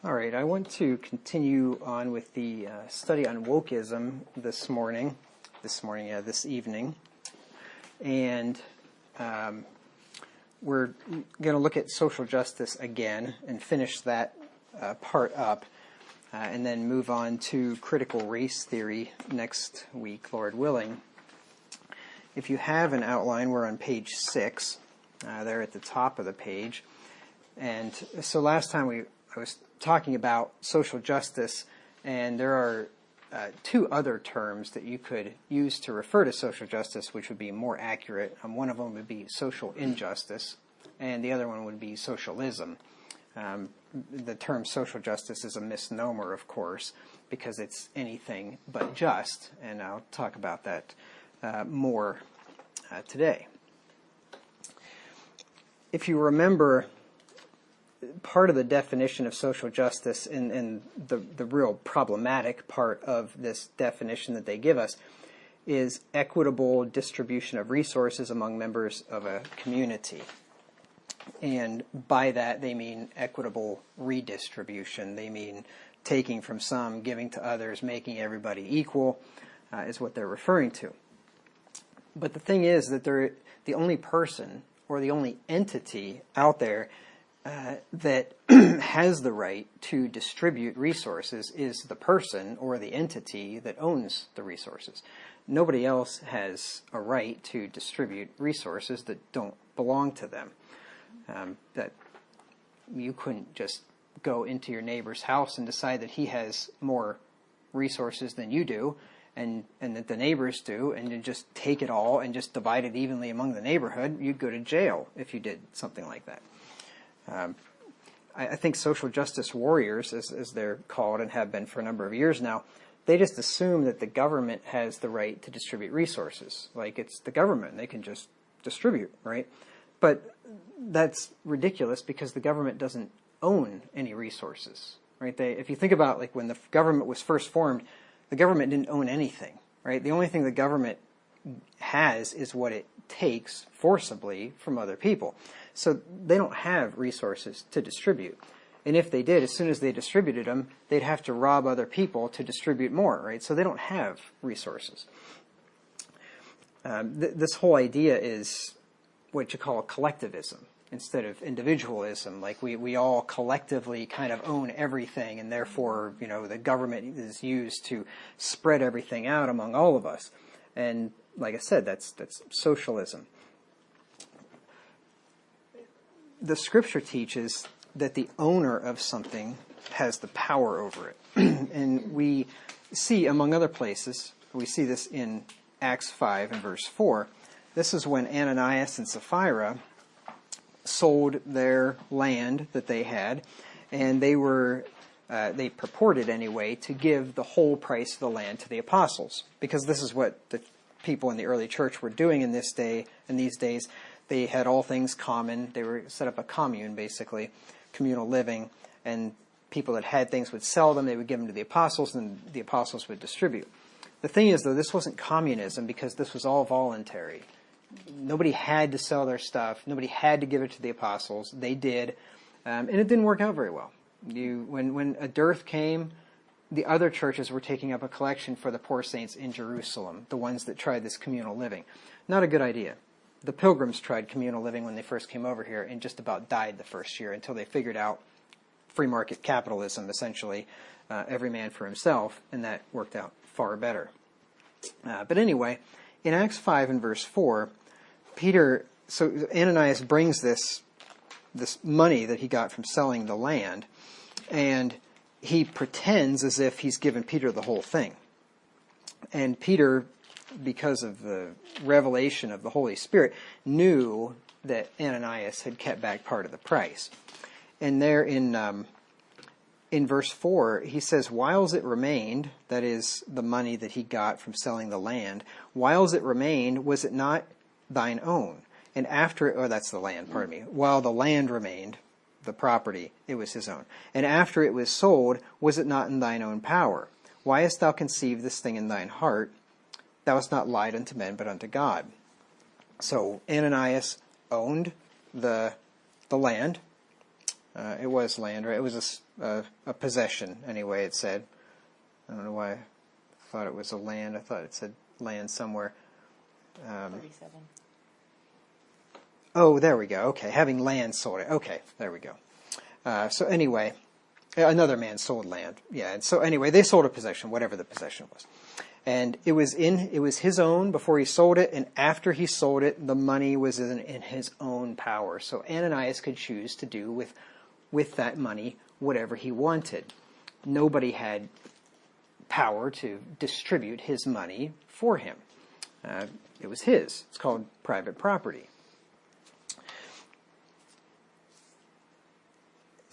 All right, I want to continue on with the study on Wokism this evening. And we're going to look at social justice again and finish that part up, and then move on to critical race theory next week, Lord willing. If you have an outline, we're on page 6, there at the top of the page. And so last time I was talking about social justice, and there are two other terms that you could use to refer to social justice, which would be more accurate. One of them would be social injustice, and the other one would be socialism. The term social justice is a misnomer, of course, because it's anything but just, and I'll talk about that more today. If you remember, part of the definition of social justice and the real problematic part of this definition that they give us is equitable distribution of resources among members of a community. And by that they mean equitable redistribution. They mean taking from some, giving to others, making everybody equal is what they're referring to. But the thing is that the only person or the only entity out there that has the right to distribute resources is the person or the entity that owns the resources. Nobody else has a right to distribute resources that don't belong to them. That you couldn't just go into your neighbor's house and decide that he has more resources than you do, and that the neighbors do, and then just take it all and just divide it evenly among the neighborhood. You'd go to jail if you did something like that. I think social justice warriors, as they're called and have been for a number of years now, they just assume that the government has the right to distribute resources. Like it's the government, they can just distribute, right? But that's ridiculous because the government doesn't own any resources, right? If you think about like when the government was first formed, the government didn't own anything, right? The only thing the government has is what it takes forcibly from other people. So they don't have resources to distribute. And if they did, as soon as they distributed them, they'd have to rob other people to distribute more, right? So they don't have resources. This whole idea is what you call collectivism instead of individualism. Like we all collectively kind of own everything, and therefore, the government is used to spread everything out among all of us. And like I said, that's socialism. The scripture teaches that the owner of something has the power over it. And we see, among other places, we see this in Acts 5 and verse 4. This is when Ananias and Sapphira sold their land that they had, and they purported anyway to give the whole price of the land to the apostles, because this is what the people in the early church were doing in these days. They had all things common. They were set up a commune, basically, communal living, and people that had things would sell them. They would give them to the apostles, and the apostles would distribute. The thing is, though, this wasn't communism because this was all voluntary. Nobody had to sell their stuff. Nobody had to give it to the apostles. They did, and it didn't work out very well. When a dearth came, the other churches were taking up a collection for the poor saints in Jerusalem, the ones that tried this communal living. Not a good idea. The Pilgrims tried communal living when they first came over here and just about died the first year until they figured out free market capitalism, essentially, every man for himself, and that worked out far better. But anyway, in Acts 5 and verse 4, so Ananias brings this money that he got from selling the land, and he pretends as if he's given Peter the whole thing. And Peter, because of the revelation of the Holy Spirit, knew that Ananias had kept back part of the price. And there in verse 4, he says, whiles it remained, that is the money that he got from selling the land, whiles it remained, was it not thine own? And after, that's the land, pardon me. While the land remained, the property, it was his own. And after it was sold, was it not in thine own power? Why hast thou conceived this thing in thine heart? Thou hast not lied unto men, but unto God. So Ananias owned the land, It was land, right? It was a possession, anyway, it said. I don't know why I thought it was a land. I thought it said land somewhere. 37. Oh, there we go. Okay, having land sold it. Okay, there we go. So anyway, another man sold land. Yeah, and so anyway, they sold a possession, whatever the possession was. And it was his own before he sold it, and after he sold it, the money was in his own power. So Ananias could choose to do with that money whatever he wanted. Nobody had power to distribute his money for him. It was his. It's called private property.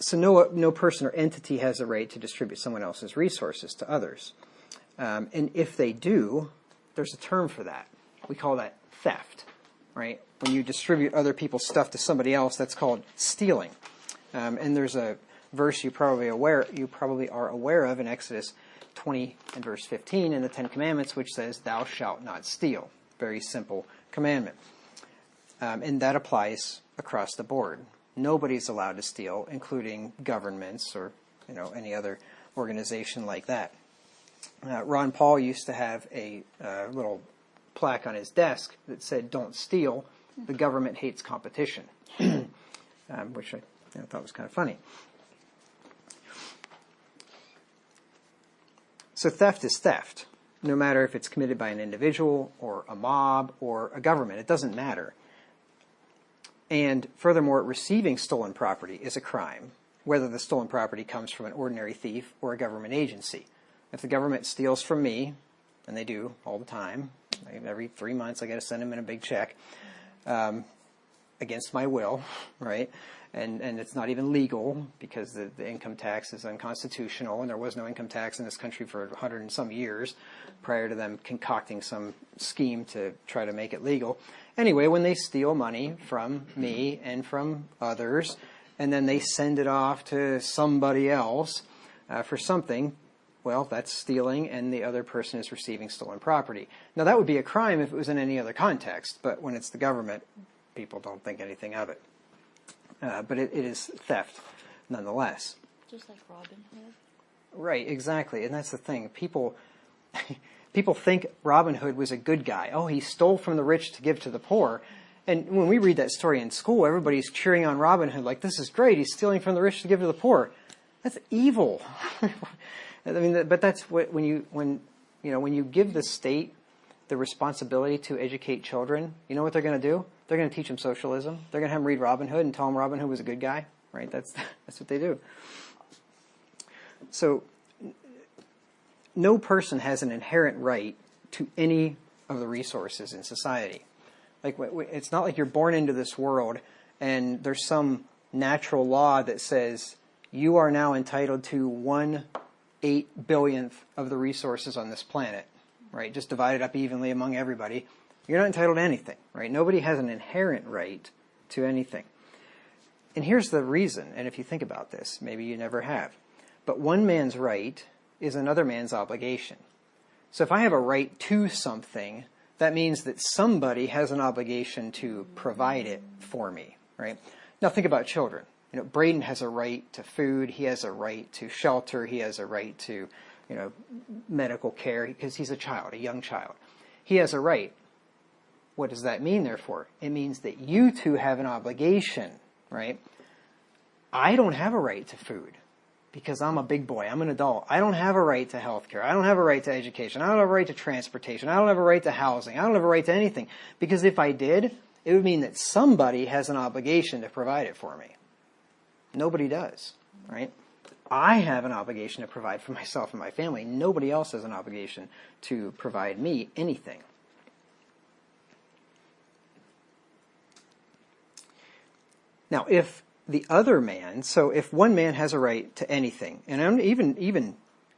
So no person or entity has a right to distribute someone else's resources to others. And if they do, there's a term for that. We call that theft, right? When you distribute other people's stuff to somebody else, that's called stealing. And there's a verse you probably are aware of in Exodus 20 and verse 15 in the Ten Commandments, which says, "Thou shalt not steal." Very simple commandment. And that applies across the board. Nobody's allowed to steal, including governments or any other organization like that. Ron Paul used to have a little plaque on his desk that said, "Don't steal. The government hates competition," which I thought was kind of funny. So theft is theft, no matter if it's committed by an individual or a mob or a government. It doesn't matter. And furthermore, receiving stolen property is a crime, whether the stolen property comes from an ordinary thief or a government agency. If the government steals from me, and they do all the time, every 3 months I got to send them in a big check, against my will, right? And it's not even legal because the income tax is unconstitutional, and there was no income tax in this country for 100 and some years prior to them concocting some scheme to try to make it legal. Anyway, when they steal money from me and from others, and then they send it off to somebody else for something, well, that's stealing, and the other person is receiving stolen property. Now, that would be a crime if it was in any other context, but when it's the government, people don't think anything of it. But it is theft, nonetheless. Just like Robin Hood. Right, exactly, and that's the thing. People think Robin Hood was a good guy. Oh, he stole from the rich to give to the poor. And when we read that story in school, everybody's cheering on Robin Hood like, "This is great. He's stealing from the rich to give to the poor." That's evil. I mean, but that's when you give the state the responsibility to educate children, you know what they're going to do? They're going to teach them socialism. They're going to have them read Robin Hood and tell them Robin Hood was a good guy, right? That's what they do. So no person has an inherent right to any of the resources in society. Like, it's not like you're born into this world and there's some natural law that says you are now entitled to 1/8 billionth of the resources on this planet, right? Just divided up evenly among everybody. You're not entitled to anything, right? Nobody has an inherent right to anything. And here's the reason, and if you think about this, maybe you never have. But one man's right is another man's obligation. So if I have a right to something, that means that somebody has an obligation to provide it for me, right? Now think about children. Braden has a right to food. He has a right to shelter. He has a right to, medical care because he's a child, a young child. He has a right. What does that mean, therefore? It means that you two have an obligation, right? I don't have a right to food because I'm a big boy. I'm an adult. I don't have a right to health care. I don't have a right to education. I don't have a right to transportation. I don't have a right to housing. I don't have a right to anything. Because if I did, it would mean that somebody has an obligation to provide it for me. Nobody does, right? I have an obligation to provide for myself and my family. Nobody else has an obligation to provide me anything. Now, if the other man, so if one man has a right to anything, and even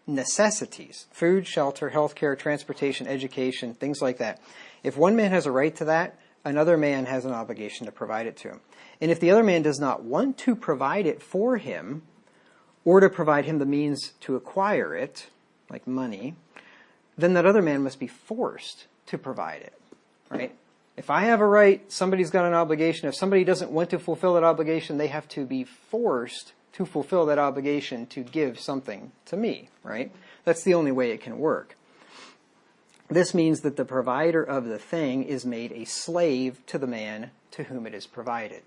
necessities, food, shelter, healthcare, transportation, education, things like that, if one man has a right to that, another man has an obligation to provide it to him. And if the other man does not want to provide it for him, or to provide him the means to acquire it, like money, then that other man must be forced to provide it, right? If I have a right, somebody's got an obligation. If somebody doesn't want to fulfill that obligation, they have to be forced to fulfill that obligation to give something to me, right? That's the only way it can work. This means that the provider of the thing is made a slave to the man to whom it is provided.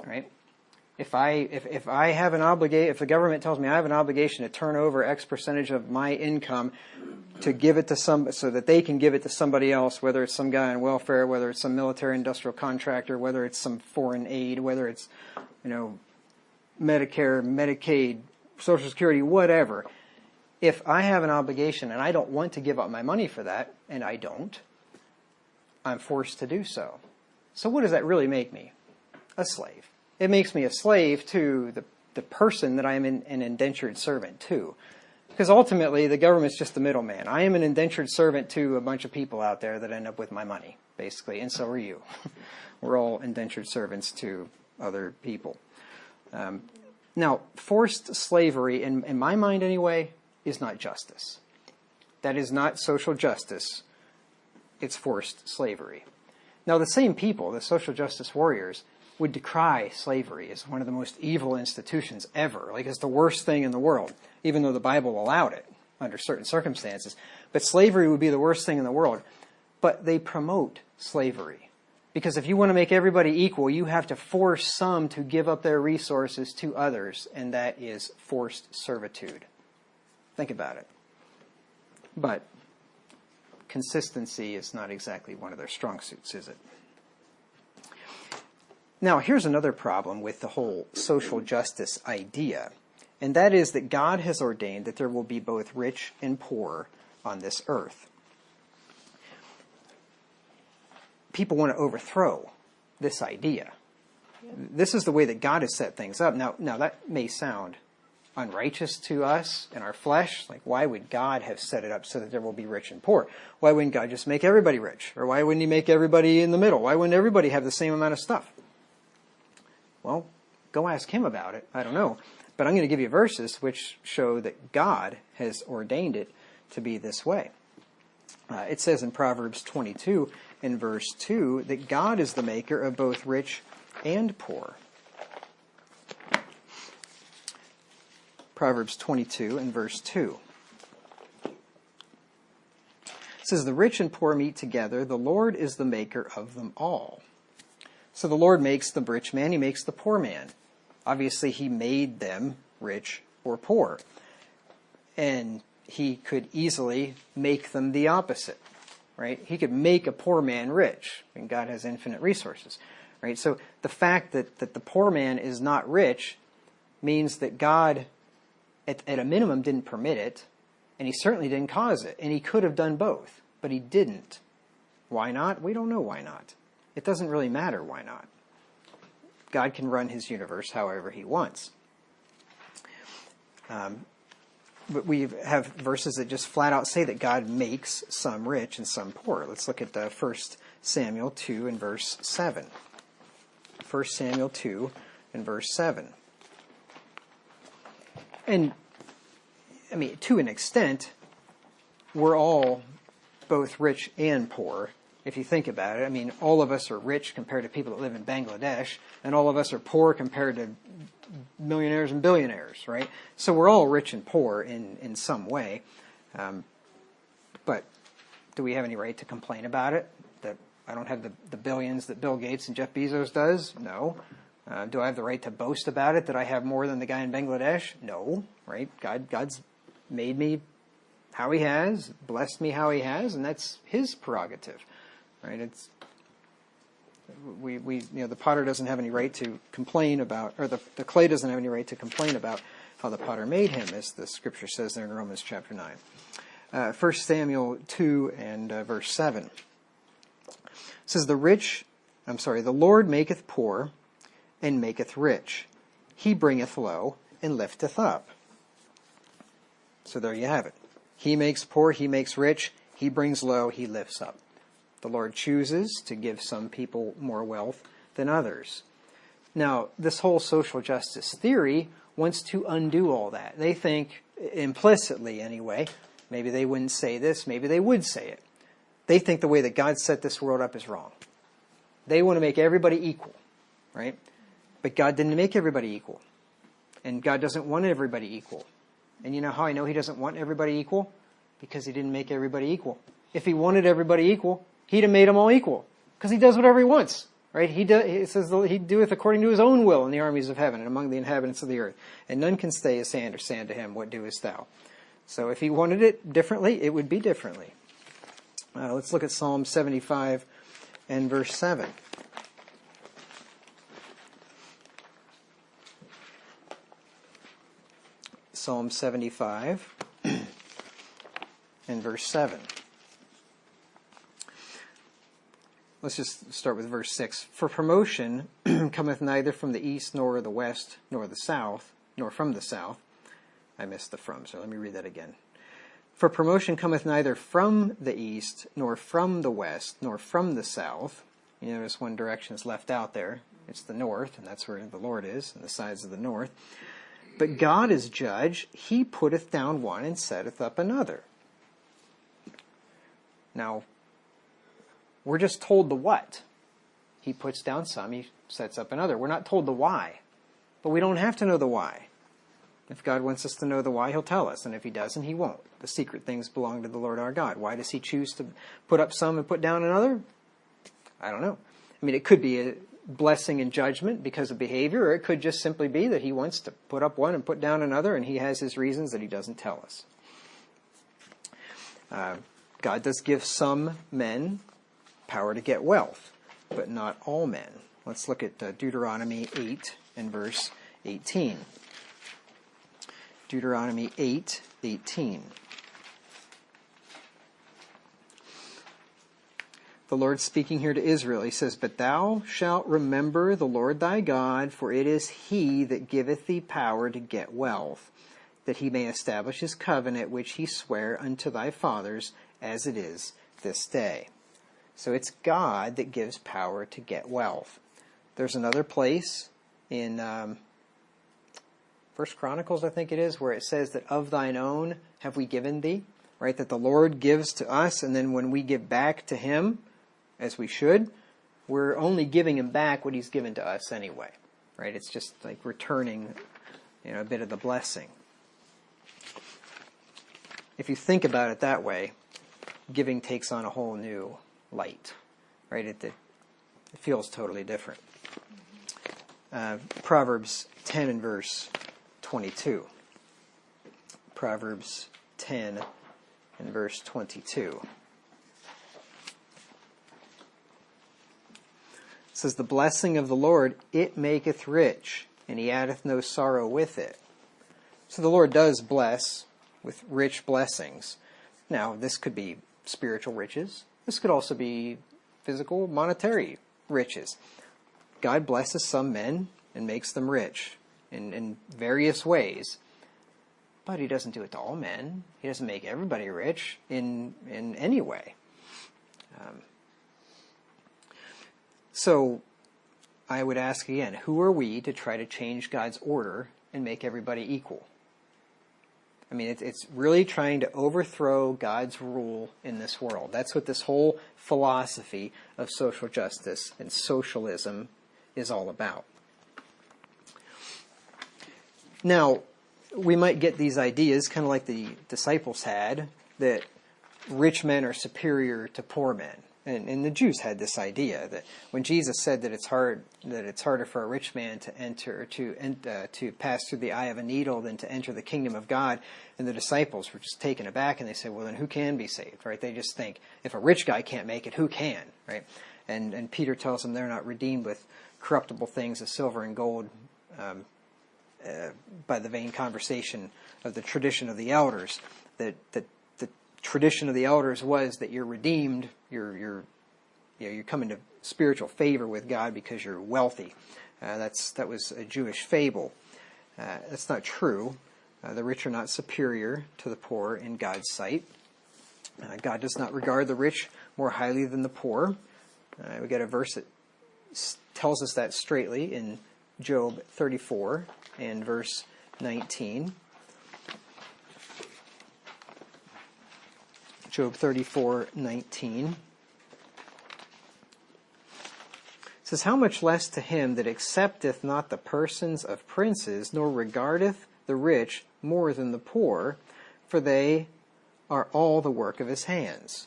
Right? If I have an obligation, if the government tells me I have an obligation to turn over X percentage of my income to give it to so that they can give it to somebody else, whether it's some guy on welfare, whether it's some military industrial contractor, whether it's some foreign aid, whether it's, Medicare, Medicaid, Social Security, whatever. If I have an obligation and I don't want to give up my money for that, and I don't, I'm forced to do so. So what does that really make me? A slave. It makes me a slave to the person that I am an indentured servant to. Because ultimately, the government's just the middleman. I am an indentured servant to a bunch of people out there that end up with my money, basically, and so are you. We're all indentured servants to other people. Now, forced slavery, in my mind anyway, is not justice. That is not social justice. It's forced slavery. Now, the same people, the social justice warriors, would decry slavery as one of the most evil institutions ever, like it's the worst thing in the world, even though the Bible allowed it under certain circumstances. But slavery would be the worst thing in the world. But they promote slavery. Because if you want to make everybody equal, you have to force some to give up their resources to others, and that is forced servitude. Think about it. But consistency is not exactly one of their strong suits, is it? Now, here's another problem with the whole social justice idea, and that is that God has ordained that there will be both rich and poor on this earth. People want to overthrow this idea. Yeah. This is the way that God has set things up. Now that may sound unrighteous to us in our flesh. Like, why would God have set it up so that there will be rich and poor? Why wouldn't God just make everybody rich? Or why wouldn't he make everybody in the middle? Why wouldn't everybody have the same amount of stuff? Well, go ask him about it. I don't know. But I'm going to give you verses which show that God has ordained it to be this way. It says in Proverbs 22 in verse 2 that God is the maker of both rich and poor. Proverbs 22 and verse 2. It says, "The rich and poor meet together. The Lord is the maker of them all." So the Lord makes the rich man, he makes the poor man. Obviously, he made them rich or poor. And he could easily make them the opposite, right? He could make a poor man rich, and God has infinite resources, right? So the fact that the poor man is not rich means that God, at a minimum, didn't permit it, and he certainly didn't cause it, and he could have done both, but he didn't. Why not? We don't know why not. It doesn't really matter why not. God can run his universe however he wants. But we have verses that just flat out say that God makes some rich and some poor. Let's look at 1 Samuel 2 and verse 7. 1 Samuel 2 and verse 7. And, I mean, to an extent, we're all both rich and poor. If you think about it, I mean, all of us are rich compared to people that live in Bangladesh, and all of us are poor compared to millionaires and billionaires, right? So we're all rich and poor in some way. But do we have any right to complain about it? That I don't have the billions that Bill Gates and Jeff Bezos does? No. Do I have the right to boast about it, that I have more than the guy in Bangladesh? No, right? God's made me how he has, blessed me how he has, and that's his prerogative. Right? It's the potter doesn't have any right to complain about, or the clay doesn't have any right to complain about how the potter made him, as the scripture says there in Romans chapter 9. 1 Samuel 2 and verse 7. It says, the Lord maketh poor and maketh rich. He bringeth low and lifteth up. So there you have it. He makes poor, he makes rich, he brings low, he lifts up. The Lord chooses to give some people more wealth than others. Now, this whole social justice theory wants to undo all that. They think, implicitly anyway, maybe they wouldn't say this, maybe they would say it, They think the way that God set this world up is wrong. They want to make everybody equal, right? But God didn't make everybody equal. And God doesn't want everybody equal. And you know how I know he doesn't want everybody equal? Because he didn't make everybody equal. If he wanted everybody equal, he'd have made them all equal. Because he does whatever he wants, right? It says he doeth according to his own will in the armies of heaven and among the inhabitants of the earth. And none can stay his hand or say unto him, what doest thou? So if he wanted it differently, it would be differently. Let's look at Psalm 75 and verse 7. Psalm 75 and verse 7. Let's just start with verse 6. For promotion cometh neither from the east, nor the west, nor the south, nor from the south. I missed the from, so let me read that again. For promotion cometh neither from the east, nor from the west, nor from the south. You notice one direction is left out there. It's the north, and that's where the Lord is, on the sides of the north. But God is judge. He putteth down one and setteth up another. Now, we're just told the what. He puts down some, he sets up another. We're not told the why. But we don't have to know the why. If God wants us to know the why, he'll tell us. And if he doesn't, he won't. The secret things belong to the Lord our God. Why does he choose to put up some and put down another? I don't know. I mean, it could be a blessing and judgment because of behavior, or it could just simply be that he wants to put up one and put down another, and he has his reasons that he doesn't tell us. God does give some men power to get wealth, but not all men. Let's look at Deuteronomy 8 and verse 18. Deuteronomy 8:18. The Lord speaking here to Israel, he says, But thou shalt remember the Lord thy God, for it is he that giveth thee power to get wealth, that he may establish his covenant which he sware unto thy fathers, as it is this day. So it's God that gives power to get wealth. There's another place in First Chronicles, I think it is, where it says that of thine own have we given thee, right? That the Lord gives to us, and then when we give back to him, as we should, we're only giving him back what he's given to us anyway, right? It's just like returning, a bit of the blessing. If you think about it that way, giving takes on a whole new light, right? It feels totally different. Proverbs 10 and verse 22. Proverbs 10 and verse 22. It says, The blessing of the Lord, it maketh rich, and he addeth no sorrow with it. So the Lord does bless with rich blessings. Now, this could be spiritual riches. This could also be physical, monetary riches. God blesses some men and makes them rich in various ways. But he doesn't do it to all men. He doesn't make everybody rich in any way. So I would ask again, who are we to try to change God's order and make everybody equal? I mean, it's really trying to overthrow God's rule in this world. That's what this whole philosophy of social justice and socialism is all about. Now, we might get these ideas, kind of like the disciples had, that rich men are superior to poor men. And the Jews had this idea that when Jesus said that it's harder for a rich man to enter to pass through the eye of a needle than to enter the kingdom of God, and the disciples were just taken aback and they said, well, then who can be saved, right? They just think if a rich guy can't make it, who can, right? And Peter tells them they're not redeemed with corruptible things as silver and gold by the vain conversation of the tradition of the elders. That the tradition of the elders was that you're redeemed, you're coming to spiritual favor with God because you're wealthy. That was a Jewish fable. That's not true. The rich are not superior to the poor in God's sight. God does not regard the rich more highly than the poor. We got a verse that tells us that straightly in Job 34 and verse 19. Job 34:19. It says, how much less to him that accepteth not the persons of princes, nor regardeth the rich more than the poor, for they are all the work of his hands.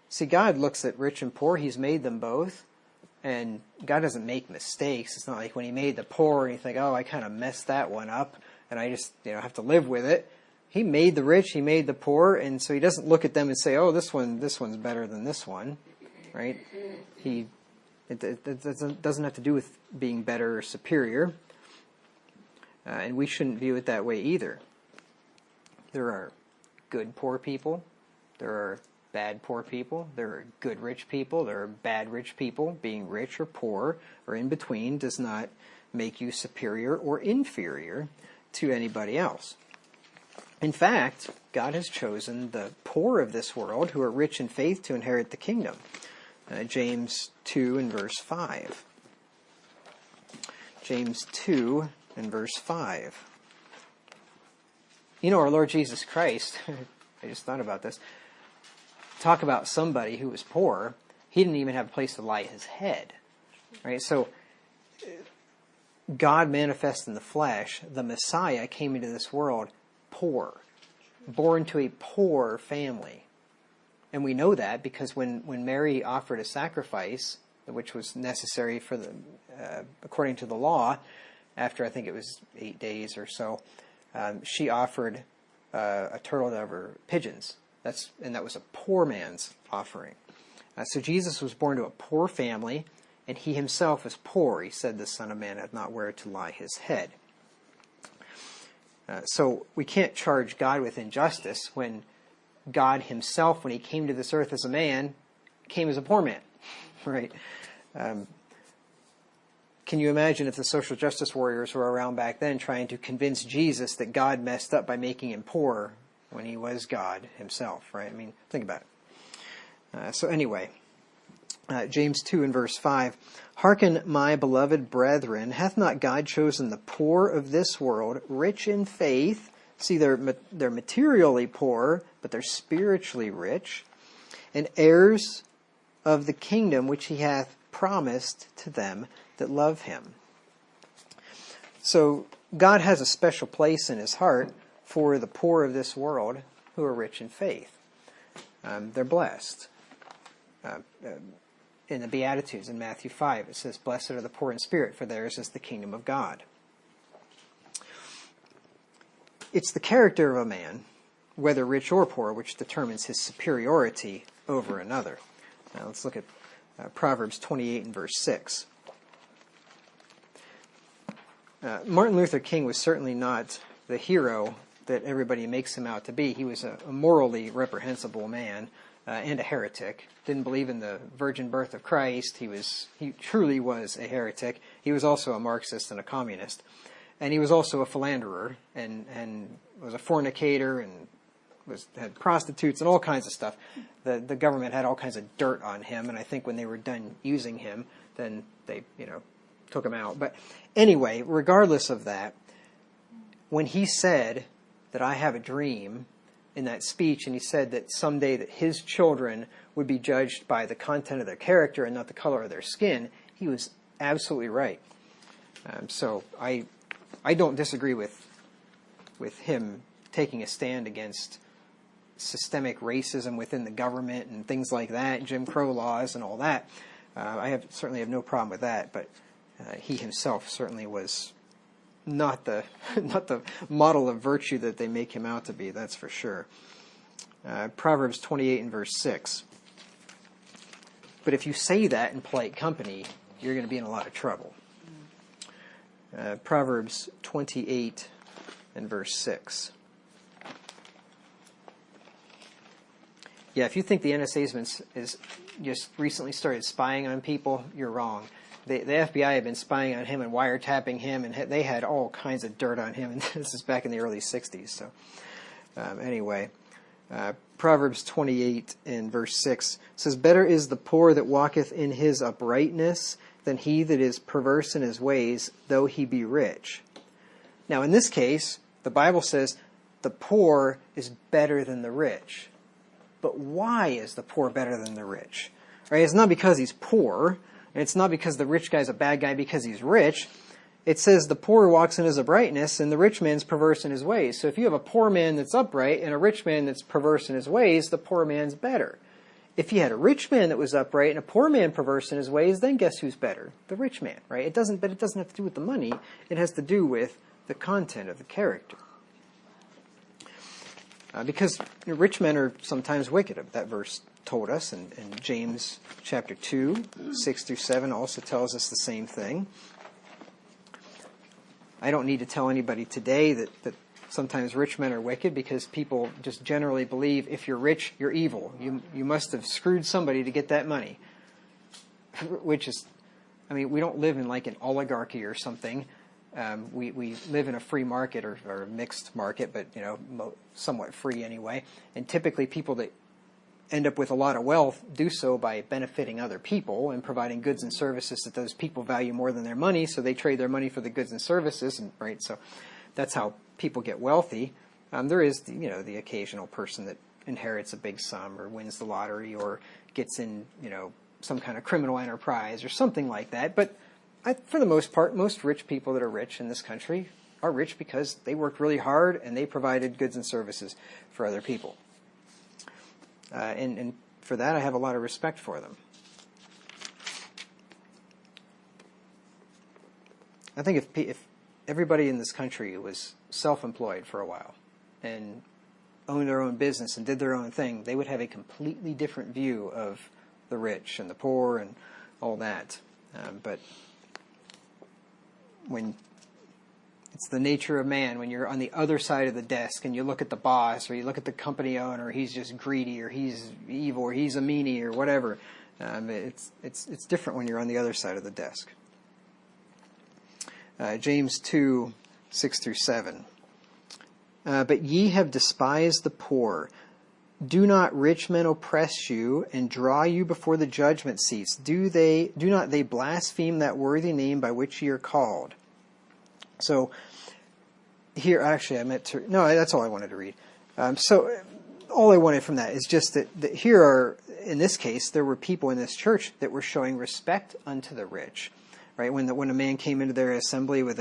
See, God looks at rich and poor. He's made them both. And God doesn't make mistakes. It's not like when he made the poor and you think, oh, I kind of messed that one up and I just have to live with it. He made the rich, he made the poor, and so he doesn't look at them and say, oh, this one's better than this one, right? It doesn't have to do with being better or superior, and we shouldn't view it that way either. There are good poor people, there are bad poor people, there are good rich people, there are bad rich people. Being rich or poor or in between does not make you superior or inferior to anybody else. In fact, God has chosen the poor of this world who are rich in faith to inherit the kingdom. James 2 and verse 5. James 2 and verse 5. Our Lord Jesus Christ, I just thought about this, talk about somebody who was poor. He didn't even have a place to lie his head. Right? So, God manifest in the flesh, the Messiah came into this world poor, born to a poor family. And we know that because when Mary offered a sacrifice, which was necessary for according to the law, after I think it was 8 days or so, she offered a turtle dove or pigeons. That was a poor man's offering. So Jesus was born to a poor family, and he himself was poor. He said, the Son of Man hath not where to lie his head. So we can't charge God with injustice when God himself, when he came to this earth as a man, came as a poor man. Right? Can you imagine if the social justice warriors were around back then trying to convince Jesus that God messed up by making him poor when he was God himself, right? I mean, think about it. So anyway, James 2 and verse 5, hearken, my beloved brethren, hath not God chosen the poor of this world, rich in faith? See, they're materially poor, but they're spiritually rich, and heirs of the kingdom which he hath promised to them that love him. So God has a special place in his heart for the poor of this world who are rich in faith. They're blessed. In the Beatitudes in Matthew 5, it says, blessed are the poor in spirit, for theirs is the kingdom of God. It's the character of a man, whether rich or poor, which determines his superiority over another. Now let's look at Proverbs 28 and verse 6. Martin Luther King was certainly not the hero that everybody makes him out to be. He was a morally reprehensible man and a heretic. Didn't believe in the virgin birth of Christ. He truly was a heretic. He was also a Marxist and a communist. And he was also a philanderer and was a fornicator and had prostitutes and all kinds of stuff. The government had all kinds of dirt on him, and I think when they were done using him, then they, took him out. But anyway, regardless of that, when he said that I have a dream in that speech, and he said that someday that his children would be judged by the content of their character and not the color of their skin, he was absolutely right. So I don't disagree with him taking a stand against systemic racism within the government and things like that, Jim Crow laws and all that. I certainly have no problem with that, but he himself certainly was not the model of virtue that they make him out to be, that's for sure. Proverbs 28 and verse 6. But if you say that in polite company, you're going to be in a lot of trouble. Proverbs 28 and verse 6. Yeah, if you think the NSA is just recently started spying on people, you're wrong. The FBI had been spying on him and wiretapping him, and they had all kinds of dirt on him, and this is back in the early 60s. So anyway, Proverbs 28 and verse 6 says, better is the poor that walketh in his uprightness than he that is perverse in his ways, though he be rich. Now, in this case, the Bible says the poor is better than the rich. But why is the poor better than the rich? Right? It's not because he's poor. And it's not because the rich guy's a bad guy because he's rich. It says the poor walks in his uprightness and the rich man's perverse in his ways. So if you have a poor man that's upright and a rich man that's perverse in his ways, the poor man's better. If you had a rich man that was upright and a poor man perverse in his ways, then guess who's better? The rich man, right? But it doesn't have to do with the money. It has to do with the content of the character. Because rich men are sometimes wicked. That verse told us, and James chapter 2, 6 through 7 also tells us the same thing. I don't need to tell anybody today that sometimes rich men are wicked, because people just generally believe if you're rich, you're evil. You must have screwed somebody to get that money. Which is, I mean, we don't live in like an oligarchy or something. We live in a free market or a mixed market, but somewhat free anyway. And typically people that end up with a lot of wealth do so by benefiting other people and providing goods and services that those people value more than their money, so they trade their money for the goods and services, and right, so that's how people get wealthy. There is the occasional person that inherits a big sum or wins the lottery or gets in some kind of criminal enterprise or something like that, but for the most part, most rich people that are rich in this country are rich because they worked really hard and they provided goods and services for other people. And for that, I have a lot of respect for them. I think if everybody in this country was self-employed for a while and owned their own business and did their own thing, they would have a completely different view of the rich and the poor and all that. But when it's the nature of man, when you're on the other side of the desk and you look at the boss or you look at the company owner, he's just greedy or he's evil or he's a meanie or whatever. It's different when you're on the other side of the desk. James 2, 6 through 7. But ye have despised the poor. Do not rich men oppress you and draw you before the judgment seats? Do not they blaspheme that worthy name by which ye are called? So here, actually, that's all I wanted to read. So all I wanted from that is just that here are, in this case, there were people in this church that were showing respect unto the rich, right? When a man came into their assembly with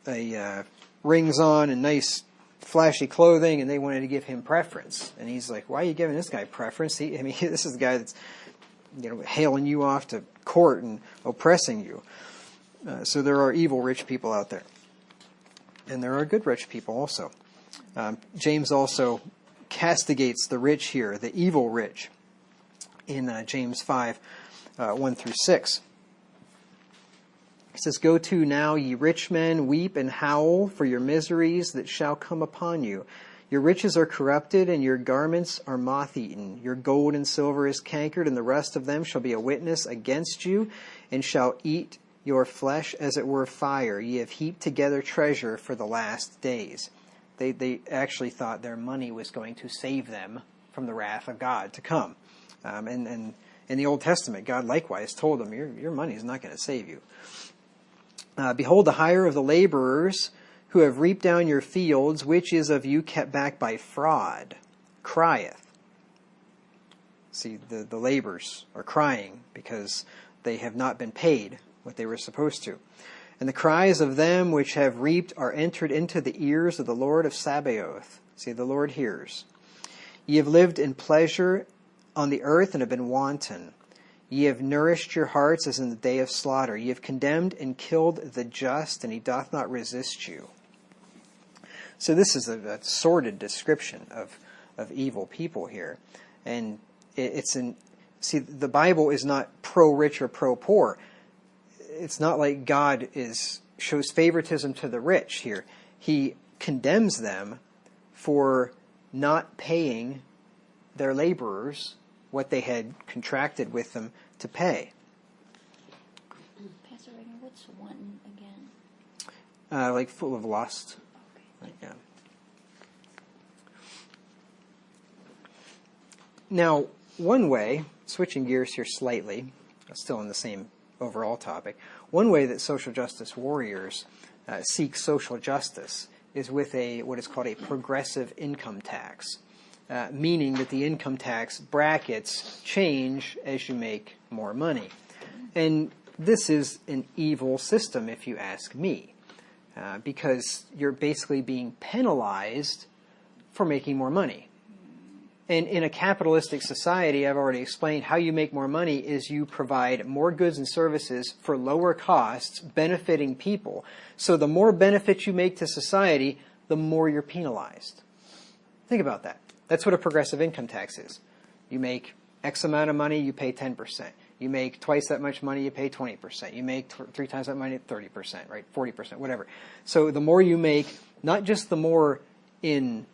a rings on and nice flashy clothing, and they wanted to give him preference, and he's like, "Why are you giving this guy preference? This is the guy that's hailing you off to court and oppressing you." So there are evil rich people out there. And there are good rich people also. James also castigates the rich here, the evil rich, in James 5, 1 through 6. He says, "Go to now, ye rich men, weep and howl for your miseries that shall come upon you. Your riches are corrupted, and your garments are moth-eaten. Your gold and silver is cankered, and the rest of them shall be a witness against you, and shall eat your flesh as it were fire. Ye have heaped together treasure for the last days." They actually thought their money was going to save them from the wrath of God to come. And in the Old Testament, God likewise told them, your money is not going to save you. "Behold, the hire of the laborers who have reaped down your fields, which is of you kept back by fraud, crieth." See, the laborers are crying because they have not been paid what they were supposed to. "And the cries of them which have reaped are entered into the ears of the Lord of Sabaoth." See, the Lord hears. "Ye have lived in pleasure on the earth and have been wanton. Ye have nourished your hearts as in the day of slaughter. Ye have condemned and killed the just, and he doth not resist you." So this is a sordid description of evil people here. And see, the Bible is not pro-rich or pro-poor. It's not like God shows favoritism to the rich here. He condemns them for not paying their laborers what they had contracted with them to pay. Pastor Wagner, what's wanton again? Like full of lust. Okay. Yeah. Now, one way, switching gears here slightly, still in the same overall topic, one way that social justice warriors seek social justice is with what is called a progressive income tax. meaning that the income tax brackets change as you make more money. And this is an evil system, if you ask me, because you're basically being penalized for making more money. And in a capitalistic society, I've already explained, how you make more money is you provide more goods and services for lower costs, benefiting people. So the more benefits you make to society, the more you're penalized. Think about that. That's what a progressive income tax is. You make X amount of money, you pay 10%. You make twice that much money, you pay 20%. You make three times that money, 30%, right? 40%, whatever. So the more you make, not just the more in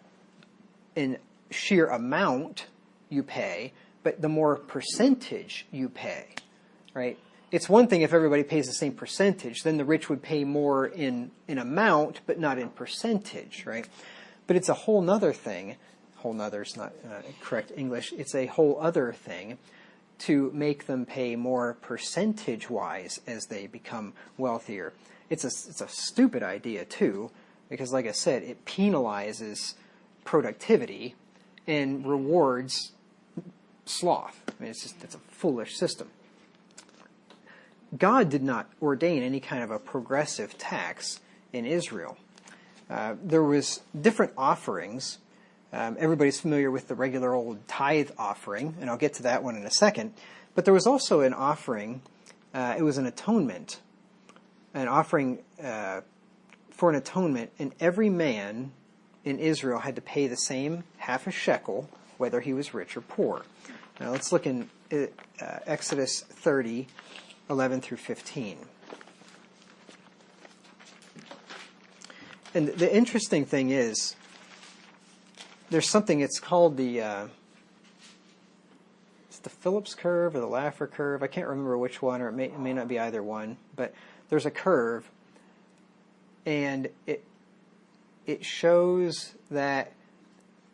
sheer amount you pay, but the more percentage you pay, right? It's one thing if everybody pays the same percentage, then the rich would pay more in amount, but not in percentage, right? But it's a whole nother thing. Whole nother's not correct English. It's a whole other thing to make them pay more percentage-wise as they become wealthier. It's a stupid idea too, because like I said, it penalizes productivity and rewards sloth. I mean, it's a foolish system. God did not ordain any kind of a progressive tax in Israel. There was different offerings. Everybody's familiar with the regular old tithe offering, and I'll get to that one in a second. But there was also an offering, it was an atonement, an offering for an atonement, and every man in Israel had to pay the same half a shekel, whether he was rich or poor. Now let's look in Exodus 30, 11 through 15. And the interesting thing is, there's something, it's called it's the Phillips curve or the Laffer curve. I can't remember which one, or it may not be either one. But there's a curve, and it shows that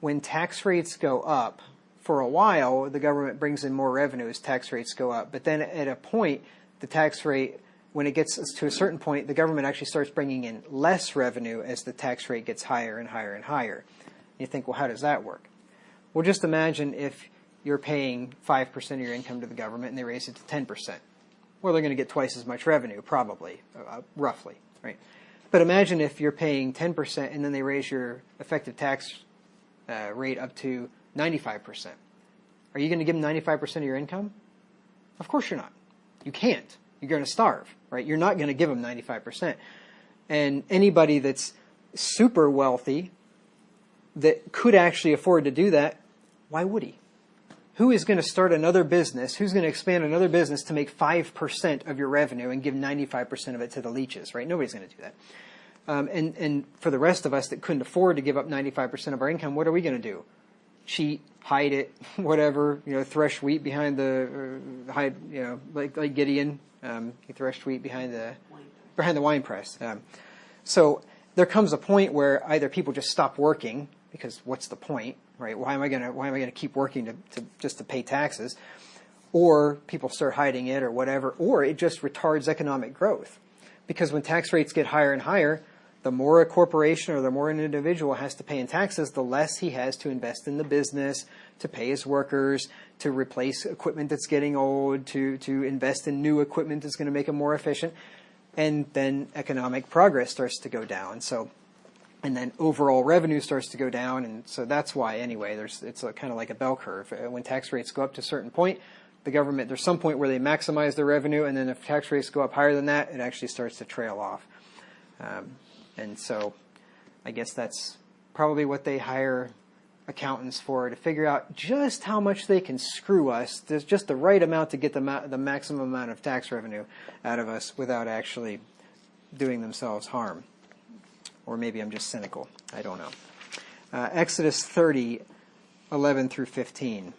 when tax rates go up, for a while, the government brings in more revenue as tax rates go up. But then at a point, the tax rate, when it gets to a certain point, the government actually starts bringing in less revenue as the tax rate gets higher and higher and higher. You think, well, how does that work? Well, just imagine if you're paying 5% of your income to the government and they raise it to 10%. Well, they're going to get twice as much revenue, probably, roughly, right? But imagine if you're paying 10% and then they raise your effective tax rate up to 95%. Are you going to give them 95% of your income? Of course you're not. You can't. You're going to starve, right? You're not going to give them 95%. And anybody that's super wealthy that could actually afford to do that, why would he? Who is going to start another business? Who's going to expand another business to make 5% of your revenue and give 95% of it to the leeches, right? Nobody's going to do that. And for the rest of us that couldn't afford to give up 95% of our income, what are we going to do? Cheat, hide it, whatever, thresh wheat behind like Gideon, he threshed wheat behind the wine press. So there comes a point where either people just stop working, because what's the point, right? Why am I going to keep working just to pay taxes? Or people start hiding it or whatever, or it just retards economic growth. Because when tax rates get higher and higher, the more a corporation or the more an individual has to pay in taxes, the less he has to invest in the business, to pay his workers, to replace equipment that's getting old, to invest in new equipment that's going to make him more efficient. And then economic progress starts to go down. And then overall revenue starts to go down. And so that's why, anyway, it's kind of like a bell curve. When tax rates go up to a certain point, the government, there's some point where they maximize their revenue, and then if tax rates go up higher than that, it actually starts to trail off. And so I guess that's probably what they hire accountants for, to figure out just how much they can screw us. There's just the right amount to get the maximum amount of tax revenue out of us without actually doing themselves harm. Or maybe I'm just cynical. I don't know. Exodus 30, 11 through 15.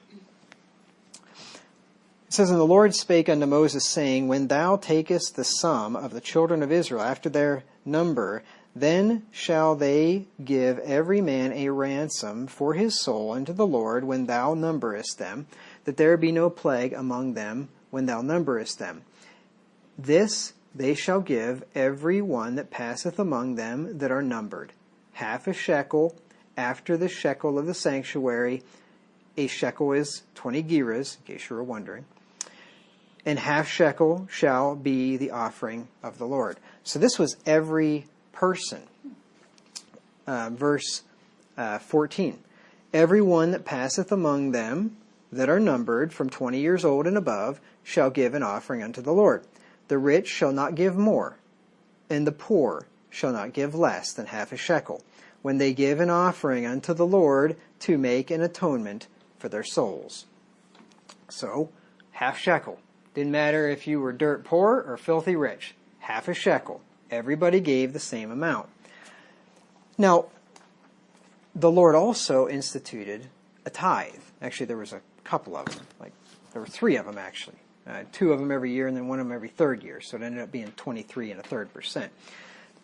It says, And the Lord spake unto Moses, saying, When thou takest the sum of the children of Israel after their number, then shall they give every man a ransom for his soul unto the Lord when thou numberest them, that there be no plague among them when thou numberest them. This they shall give every one that passeth among them that are numbered, half a shekel after the shekel of the sanctuary. A shekel is 20 gerahs, in case you were wondering. And half shekel shall be the offering of the Lord. So this was every person. Verse 14. Every one that passeth among them that are numbered from 20 years old and above shall give an offering unto the Lord. The rich shall not give more, and the poor shall not give less than half a shekel, when they give an offering unto the Lord to make an atonement for their souls. So, half shekel. Didn't matter if you were dirt poor or filthy rich. Half a shekel. Everybody gave the same amount. Now, the Lord also instituted a tithe. Actually, there was a couple of them. There were 3 of them, actually. 2 of them every year, and then 1 of them every 3rd year. So it ended up being 23 and a third percent.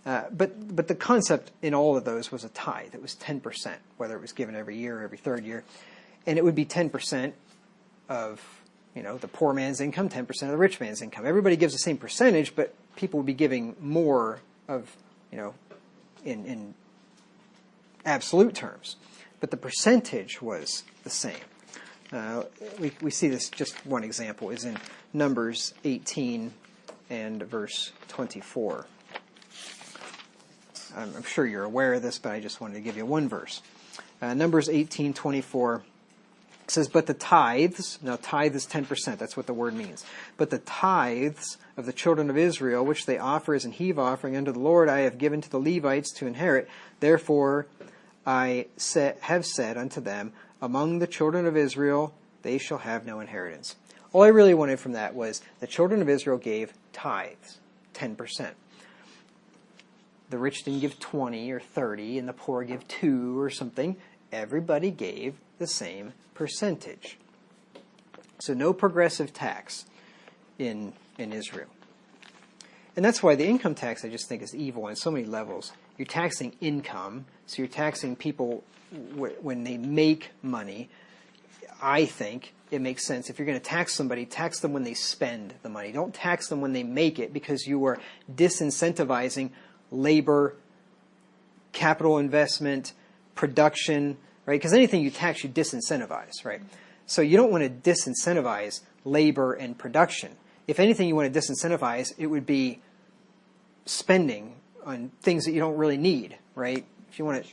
But the concept in all of those was a tithe. It was 10%, whether it was given every year or every 3rd year. And it would be 10% of, the poor man's income, 10% of the rich man's income. Everybody gives the same percentage, but people would be giving more of, in absolute terms. But the percentage was the same. We see this, just one example, is in Numbers 18 and verse 24. I'm sure you're aware of this, but I just wanted to give you one verse. Numbers 18:24 says, but the tithes, now tithe is 10%, that's what the word means. But the tithes of the children of Israel, which they offer as an heave offering unto the Lord, I have given to the Levites to inherit. Therefore I have said unto them, among the children of Israel they shall have no inheritance. All I really wanted from that was the children of Israel gave tithes, 10%. The rich didn't give 20 or 30, and the poor give 2 or something. Everybody gave the same percentage. So no progressive tax in Israel. And that's why the income tax, I just think, is evil on so many levels. You're taxing income, so you're taxing people when they make money. I think it makes sense. If you're going to tax somebody, tax them when they spend the money. Don't tax them when they make it, because you are disincentivizing labor, capital investment, production, right? Because anything you tax, you disincentivize, right? So you don't want to disincentivize labor and production. If anything you want to disincentivize, it would be spending on things that you don't really need, right? If you want to,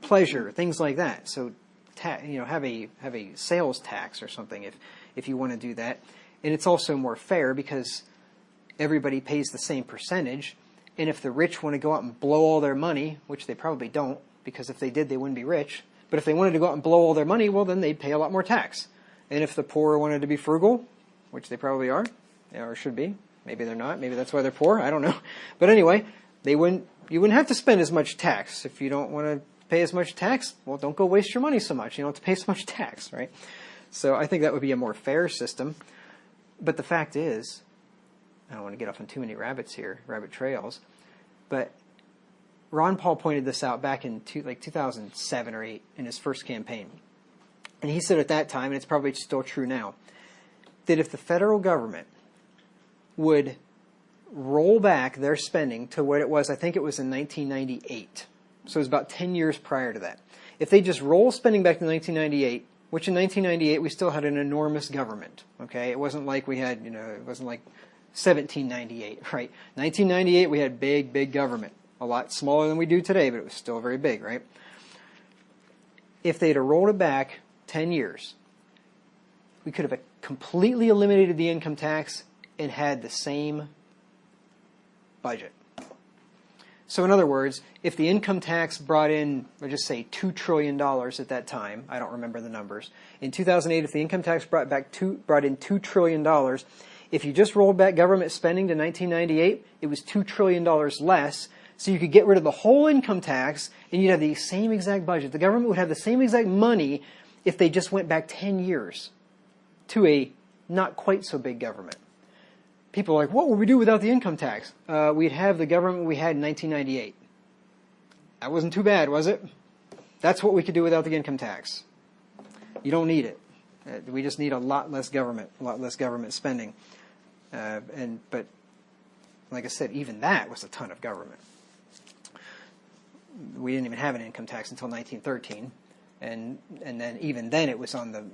pleasure, things like that. So, have a sales tax or something if you want to do that. And it's also more fair because everybody pays the same percentage. And if the rich want to go out and blow all their money, which they probably don't, because if they did, they wouldn't be rich. But if they wanted to go out and blow all their money, well, then they'd pay a lot more tax. And if the poor wanted to be frugal, which they probably are, or should be, maybe they're not, maybe that's why they're poor, I don't know. But anyway, you wouldn't have to spend as much tax. If you don't want to pay as much tax, well, don't go waste your money so much. You don't have to pay so much tax, right? So I think that would be a more fair system. But the fact is, I don't want to get off on too many rabbit trails, but Ron Paul pointed this out back in 2007 or 8 in his first campaign. And he said at that time, and it's probably still true now, that if the federal government would roll back their spending to what it was, I think it was in 1998. So it was about 10 years prior to that. If they just roll spending back to 1998, which in 1998 we still had an enormous government, okay? It wasn't like we had, it wasn't like 1798, right? 1998 we had big government. A lot smaller than we do today, but it was still very big, right? If they'd have rolled it back 10 years, we could have completely eliminated the income tax and had the same budget. So in other words, if the income tax brought in, let's just say $2 trillion at that time, I don't remember the numbers. In 2008, if the income tax brought in $2 trillion, if you just rolled back government spending to 1998, it was $2 trillion less. So you could get rid of the whole income tax and you'd have the same exact budget. The government would have the same exact money if they just went back 10 years to a not quite so big government. People are like, what would we do without the income tax? We'd have the government we had in 1998. That wasn't too bad, was it? That's what we could do without the income tax. You don't need it. We just need a lot less government spending. But like I said, even that was a ton of government. we didn't even have an income tax until 1913. And then even then it was on the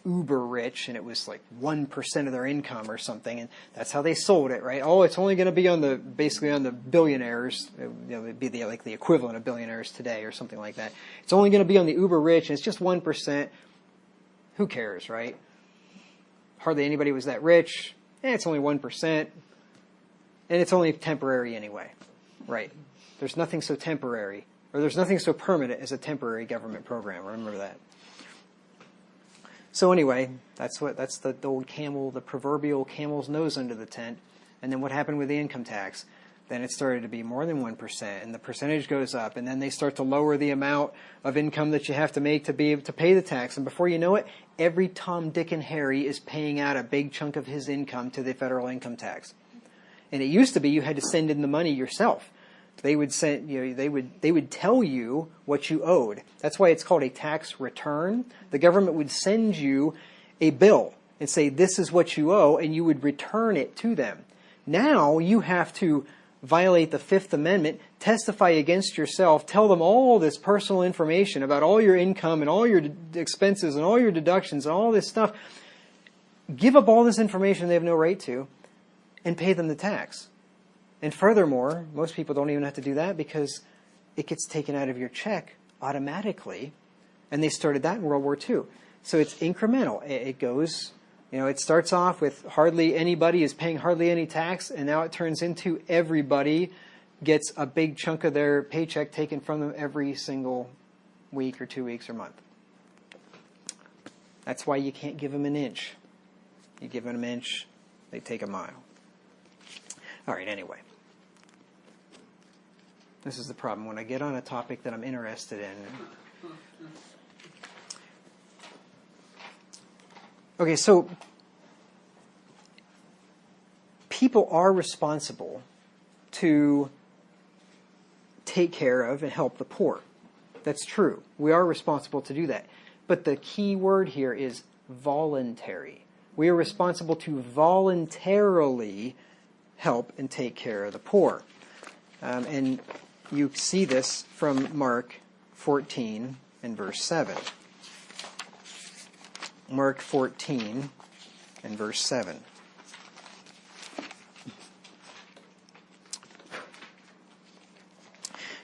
uber rich, and it was like 1% of their income or something, and that's how they sold it, right? Oh, it's only going to be basically on the billionaires. It'd be the equivalent of billionaires today or something like that. It's only going to be on the uber rich, and it's just 1%. Who cares, right? Hardly anybody was that rich. It's only 1%, and it's only temporary anyway, right? There's nothing so temporary. Or there's nothing so permanent as a temporary government program. Remember that. So anyway, that's the old camel, the proverbial camel's nose under the tent. And then what happened with the income tax? Then it started to be more than 1%, and the percentage goes up, and then they start to lower the amount of income that you have to make to be able to pay the tax. And before you know it, every Tom, Dick, and Harry is paying out a big chunk of his income to the federal income tax. And it used to be you had to send in the money yourself. They would send they would tell you what you owed. That's why it's called a tax return. The government would send you a bill and say this is what you owe, and you would return it to them. Now you have to violate the Fifth Amendment, testify against yourself, tell them all this personal information about all your income and all your expenses and all your deductions and all this stuff. Give up all this information they have no right to, and pay them the tax. And furthermore, most people don't even have to do that because it gets taken out of your check automatically. And they started that in World War II. So it's incremental. It goes, it starts off with hardly anybody is paying hardly any tax, and now it turns into everybody gets a big chunk of their paycheck taken from them every single week or 2 weeks or month. That's why you can't give them an inch. You give them an inch, they take a mile. All right, anyway. This is the problem. When I get on a topic that I'm interested in. Okay, so people are responsible to take care of and help the poor. That's true. We are responsible to do that. But the key word here is voluntary. We are responsible to voluntarily help and take care of the poor. And you see this from Mark 14 and verse 7. Mark 14 and verse 7.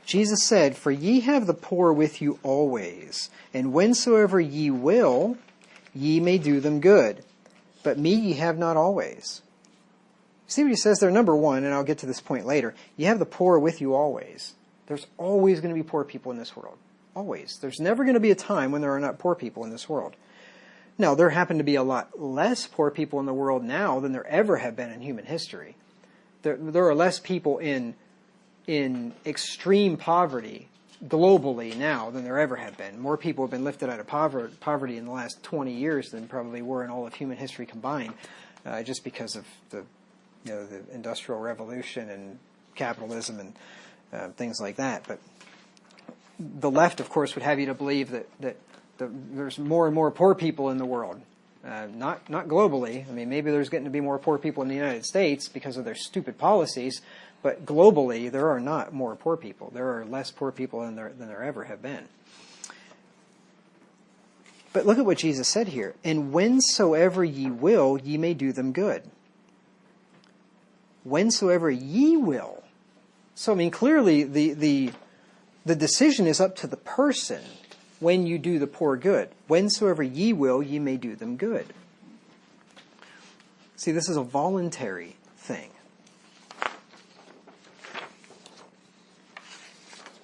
Jesus said, "For ye have the poor with you always, and whensoever ye will, ye may do them good. But me ye have not always." See what he says there? Number one, and I'll get to this point later, you have the poor with you always. There's always going to be poor people in this world. Always. There's never going to be a time when there are not poor people in this world. Now, there happen to be a lot less poor people in the world now than there ever have been in human history. There are less people in extreme poverty globally now than there ever have been. More people have been lifted out of poverty in the last 20 years than probably were in all of human history combined, just because of the Industrial Revolution and capitalism and things like that. But the left, of course, would have you to believe that there's more and more poor people in the world. Not globally. I mean, maybe there's getting to be more poor people in the United States because of their stupid policies, but globally there are not more poor people. There are less poor people than there ever have been. But look at what Jesus said here. "And whensoever ye will, ye may do them good." Whensoever ye will. So, I mean, clearly the decision is up to the person when you do the poor good. Whensoever ye will, ye may do them good. See, this is a voluntary thing.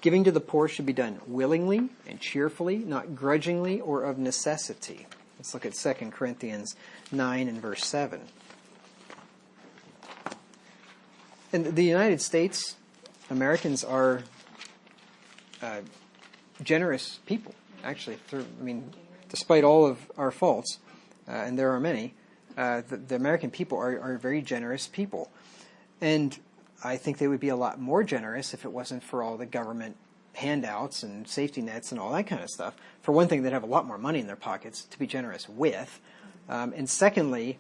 Giving to the poor should be done willingly and cheerfully, not grudgingly or of necessity. Let's look at 2 Corinthians 9 and verse 7. In the United States, Americans are generous people, actually. Despite all of our faults, and there are many, the American people are very generous people. And I think they would be a lot more generous if it wasn't for all the government handouts and safety nets and all that kind of stuff. For one thing, they'd have a lot more money in their pockets to be generous with. And secondly,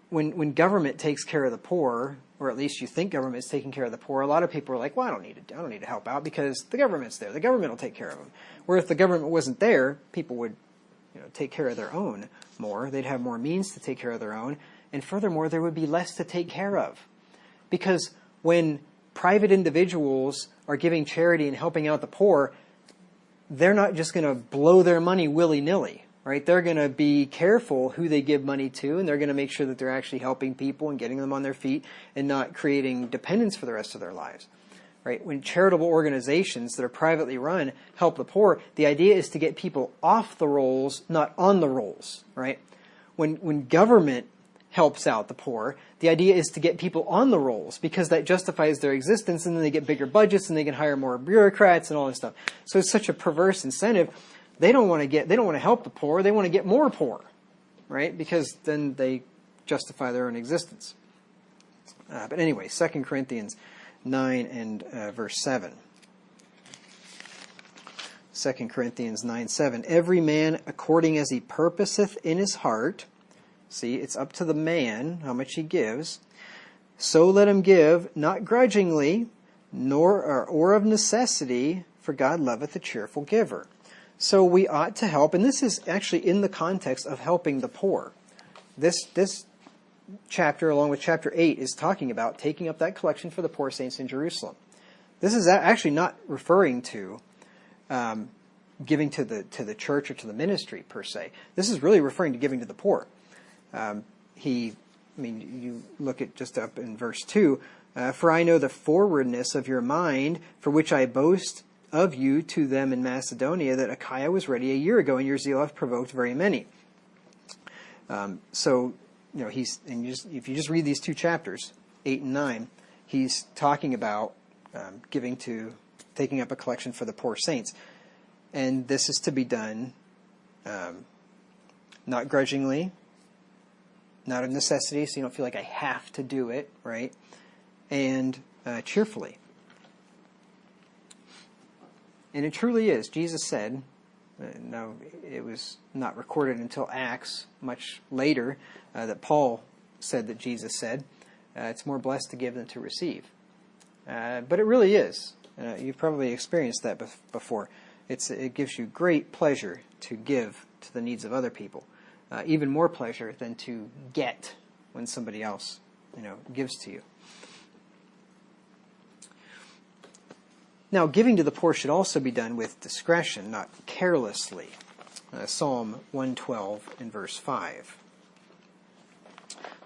when government takes care of the poor, or at least you think government is taking care of the poor, a lot of people are like, well, I don't need to help out because the government's there. The government will take care of them. Where if the government wasn't there, people would take care of their own more. They'd have more means to take care of their own. And furthermore, there would be less to take care of. Because when private individuals are giving charity and helping out the poor, they're not just going to blow their money willy-nilly, right? They're going to be careful who they give money to, and they're going to make sure that they're actually helping people and getting them on their feet and not creating dependence for the rest of their lives, right? When charitable organizations that are privately run help the poor, the idea is to get people off the rolls, not on the rolls, right? When government helps out the poor, the idea is to get people on the rolls because that justifies their existence, and then they get bigger budgets and they can hire more bureaucrats and all this stuff. So it's such a perverse incentive. They don't want to help the poor. They want to get more poor, right? Because then they justify their own existence. But anyway, 2 Corinthians 9 and verse 7. 2 Corinthians 9:7. Every man according as he purposeth in his heart. See, it's up to the man how much he gives. So let him give, not grudgingly, nor or of necessity, for God loveth a cheerful giver. So we ought to help, and this is actually in the context of helping the poor. This chapter, along with chapter 8, is talking about taking up that collection for the poor saints in Jerusalem. This is actually not referring to giving to the church or to the ministry per se. This is really referring to giving to the poor. You look at just up in verse 2, for I know the forwardness of your mind, for which I boast of you to them in Macedonia, that Achaia was ready a year ago, and your zeal hath provoked very many. If you just read these two chapters, 8 and 9, he's talking about taking up a collection for the poor saints. And this is to be done not grudgingly, not of necessity, so you don't feel like I have to do it, right? And cheerfully. And it truly is. Jesus said, no, it was not recorded until Acts, much later, that Paul said that Jesus said, it's more blessed to give than to receive. But it really is. You've probably experienced that before. It gives you great pleasure to give to the needs of other people. Even more pleasure than to get when somebody else, gives to you. Now, giving to the poor should also be done with discretion, not carelessly. Psalm 112 and verse 5.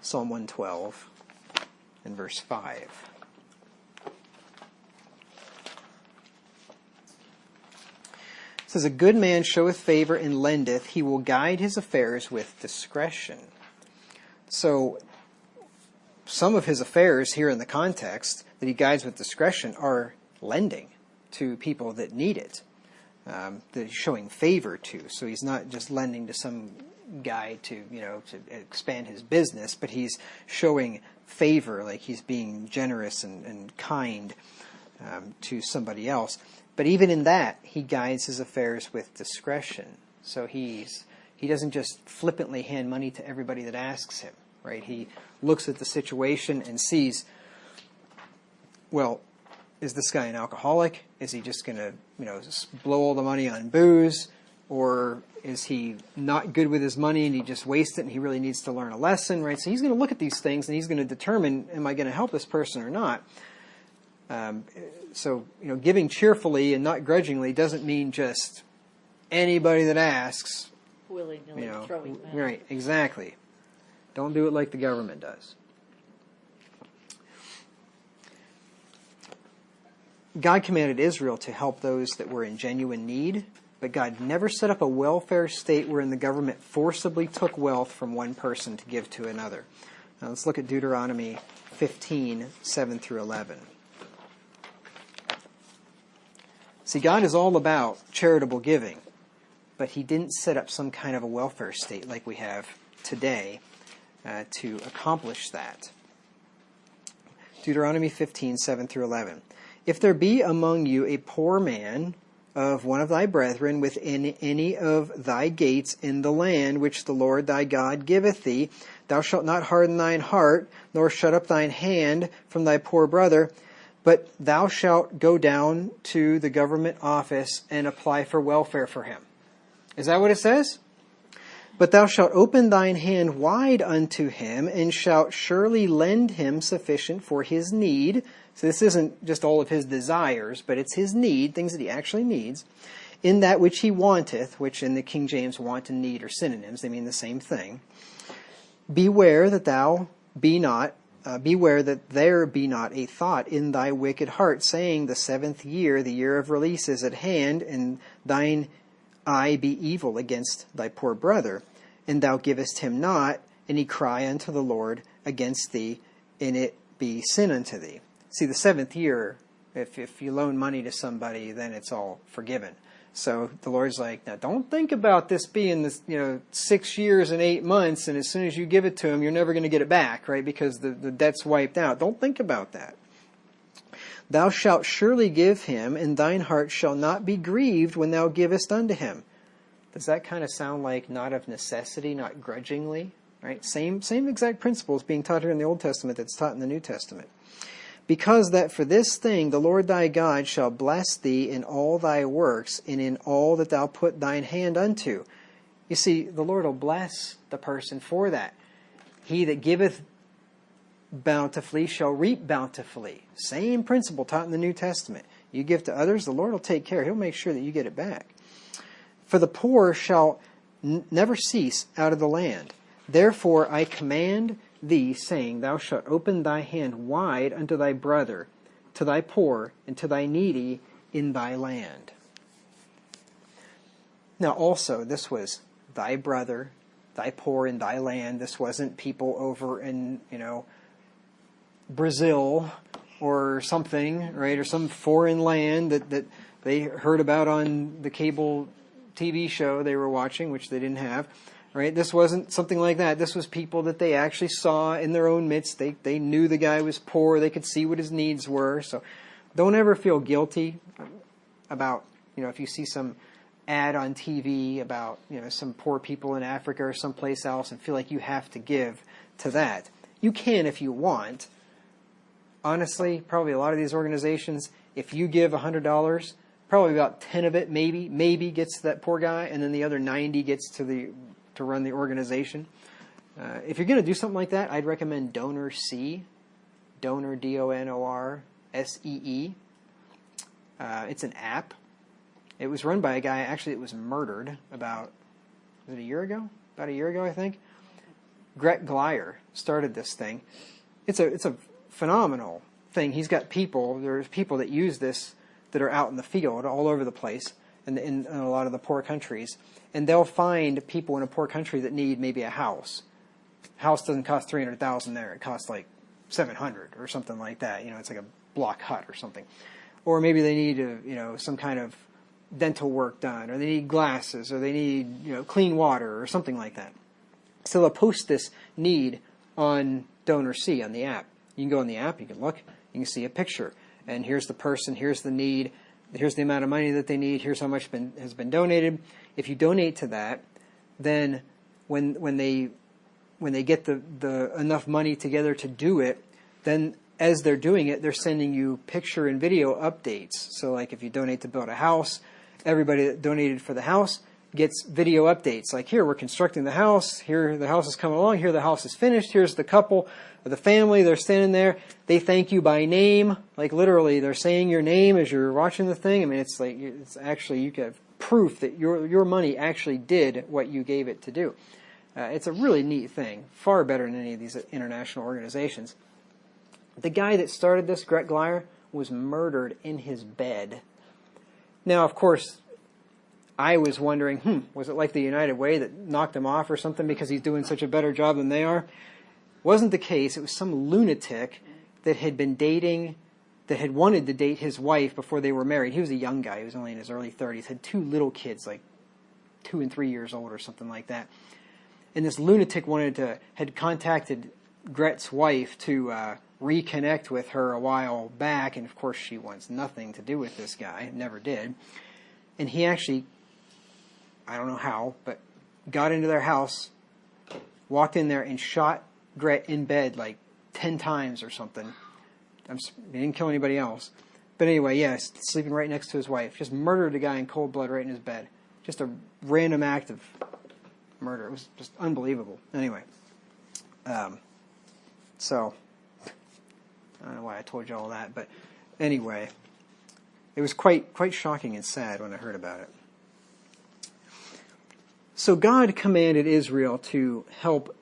Psalm 112 and verse 5. It says, a good man showeth favor and lendeth, he will guide his affairs with discretion. So, some of his affairs here in the context that he guides with discretion are lending to people that need it, that he's showing favor to. So he's not just lending to some guy to expand his business, but he's showing favor, like he's being generous and kind to somebody else. But even in that, he guides his affairs with discretion. So he doesn't just flippantly hand money to everybody that asks him, right? He looks at the situation and sees, well, is this guy an alcoholic? Is he just going to, blow all the money on booze? Or is he not good with his money and he just wastes it and he really needs to learn a lesson, right? So he's going to look at these things and he's going to determine, am I going to help this person or not? Giving cheerfully and not grudgingly doesn't mean just anybody that asks. Willy-nilly throwing money. Right, exactly. Don't do it like the government does. God commanded Israel to help those that were in genuine need, but God never set up a welfare state wherein the government forcibly took wealth from one person to give to another. Now let's look at Deuteronomy 15, 7 through 11. See, God is all about charitable giving, but he didn't set up some kind of a welfare state like we have today to accomplish that. Deuteronomy 15, 7 through 11. If there be among you a poor man, of one of thy brethren within any of thy gates in the land which the Lord thy God giveth thee, thou shalt not harden thine heart, nor shut up thine hand from thy poor brother, but thou shalt go down to the government office and apply for welfare for him. Is that what it says? But thou shalt open thine hand wide unto him, and shalt surely lend him sufficient for his need. So this isn't just all of his desires, but it's his need, things that he actually needs, in that which he wanteth, which in the King James want and need are synonyms, they mean the same thing. Beware that there be not a thought in thy wicked heart, saying, the 7th year, the year of release is at hand, and thine eye be evil against thy poor brother, and thou givest him not, and he cry unto the Lord against thee, and it be sin unto thee. See, the 7th year, if you loan money to somebody, then it's all forgiven. So the Lord's like, now don't think about this being this, 6 years and 8 months, and as soon as you give it to him, you're never going to get it back, right? Because the debt's wiped out. Don't think about that. Thou shalt surely give him, and thine heart shall not be grieved when thou givest unto him. Does that kind of sound like not of necessity, not grudgingly? Right? Same exact principles being taught here in the Old Testament that's taught in the New Testament. Because that for this thing the Lord thy God shall bless thee in all thy works, and in all that thou put thine hand unto. You see, the Lord will bless the person for that. He that giveth bountifully shall reap bountifully. Same principle taught in the New Testament. You give to others, the Lord will take care. He'll make sure that you get it back. For the poor shall never cease out of the land. Therefore I command thee, saying, thou shalt open thy hand wide unto thy brother, to thy poor, and to thy needy in thy land. Now also, this was thy brother, thy poor in thy land. This wasn't people over in, Brazil or something, right? Or some foreign land that they heard about on the cable TV show they were watching, which they didn't have, right? This wasn't something like that. This was people that they actually saw in their own midst. They knew the guy was poor. They could see what his needs were. So don't ever feel guilty about, if you see some ad on TV about, some poor people in Africa or someplace else and feel like you have to give to that. You can if you want. Honestly, probably a lot of these organizations, if you give $100, probably about 10 of it maybe gets to that poor guy, and then the other 90 gets to run the organization. If you're going to do something like that, I'd recommend Donor C, Donor DONORSEE. It's an app. It was run by a guy actually that was murdered was it a year ago? About a year ago, I think. Gret Glyer started this thing. It's a phenomenal thing. He's got there's people that use this that are out in the field all over the place in a lot of the poor countries. And they'll find people in a poor country that need maybe a house. House doesn't cost $300,000 there. It costs like $700 or something like that. It's like a block hut or something. Or maybe they need some kind of dental work done, or they need glasses, or they need clean water or something like that. So they'll post this need on Donor C on the app. You can go on the app, you can look, you can see a picture, and here's the person, here's the need, here's the amount of money that they need, here's how much has been donated. If you donate to that, then when they get the enough money together to do it, then as they're doing it, they're sending you picture and video updates. So like if you donate to build a house, everybody that donated for the house gets video updates. Like, here, we're constructing the house. Here, the house is coming along. Here, the house is finished. Here's the couple, or the family. They're standing there. They thank you by name. Like, literally, they're saying your name as you're watching the thing. I mean, it's like, it's actually, you have proof that your money actually did what you gave it to do. It's a really neat thing. Far better than any of these international organizations. The guy that started this, Gret Glyer, was murdered in his bed. Now, of course, I was wondering, was it like the United Way that knocked him off or something because he's doing such a better job than they are? Wasn't the case. It was some lunatic that had been dating, that had wanted to date his wife before they were married. He was a young guy. He was only in his early 30s, had 2 little kids, like 2 and 3 years old or something like that. And this lunatic had contacted Gret's wife to reconnect with her a while back, and of course she wants nothing to do with this guy, never did. And he actually, I don't know how, but got into their house, walked in there and shot Gret in bed like 10 times or something. He didn't kill anybody else. But anyway, yes, sleeping right next to his wife. Just murdered a guy in cold blood right in his bed. Just a random act of murder. It was just unbelievable. Anyway, so I don't know why I told you all that, but anyway, it was quite shocking and sad when I heard about it. So God commanded Israel to help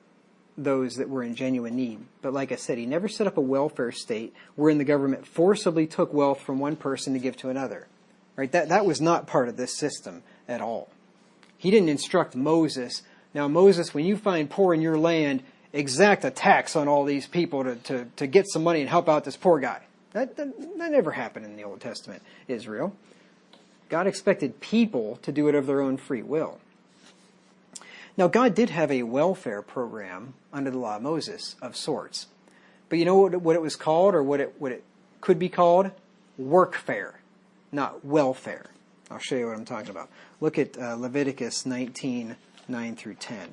those that were in genuine need. But like I said, he never set up a welfare state wherein the government forcibly took wealth from one person to give to another. Right? That was not part of this system at all. He didn't instruct Moses, now Moses, when you find poor in your land, exact a tax on all these people to get some money and help out this poor guy. That never happened in the Old Testament Israel. God expected people to do it of their own free will. Now, God did have a welfare program under the law of Moses of sorts. But you know what it was called, or what it could be called? Workfare, not welfare. I'll show you what I'm talking about. Look at Leviticus 19, 9 through 10.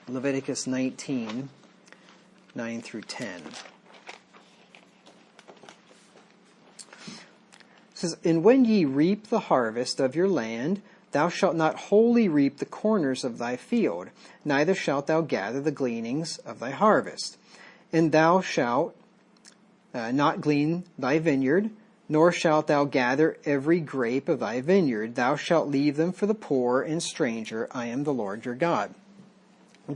Leviticus 19, 9 through 10. It says, "And when ye reap the harvest of your land, thou shalt not wholly reap the corners of thy field, neither shalt thou gather the gleanings of thy harvest. And thou shalt not glean thy vineyard, nor shalt thou gather every grape of thy vineyard. Thou shalt leave them for the poor and stranger. I am the Lord your God."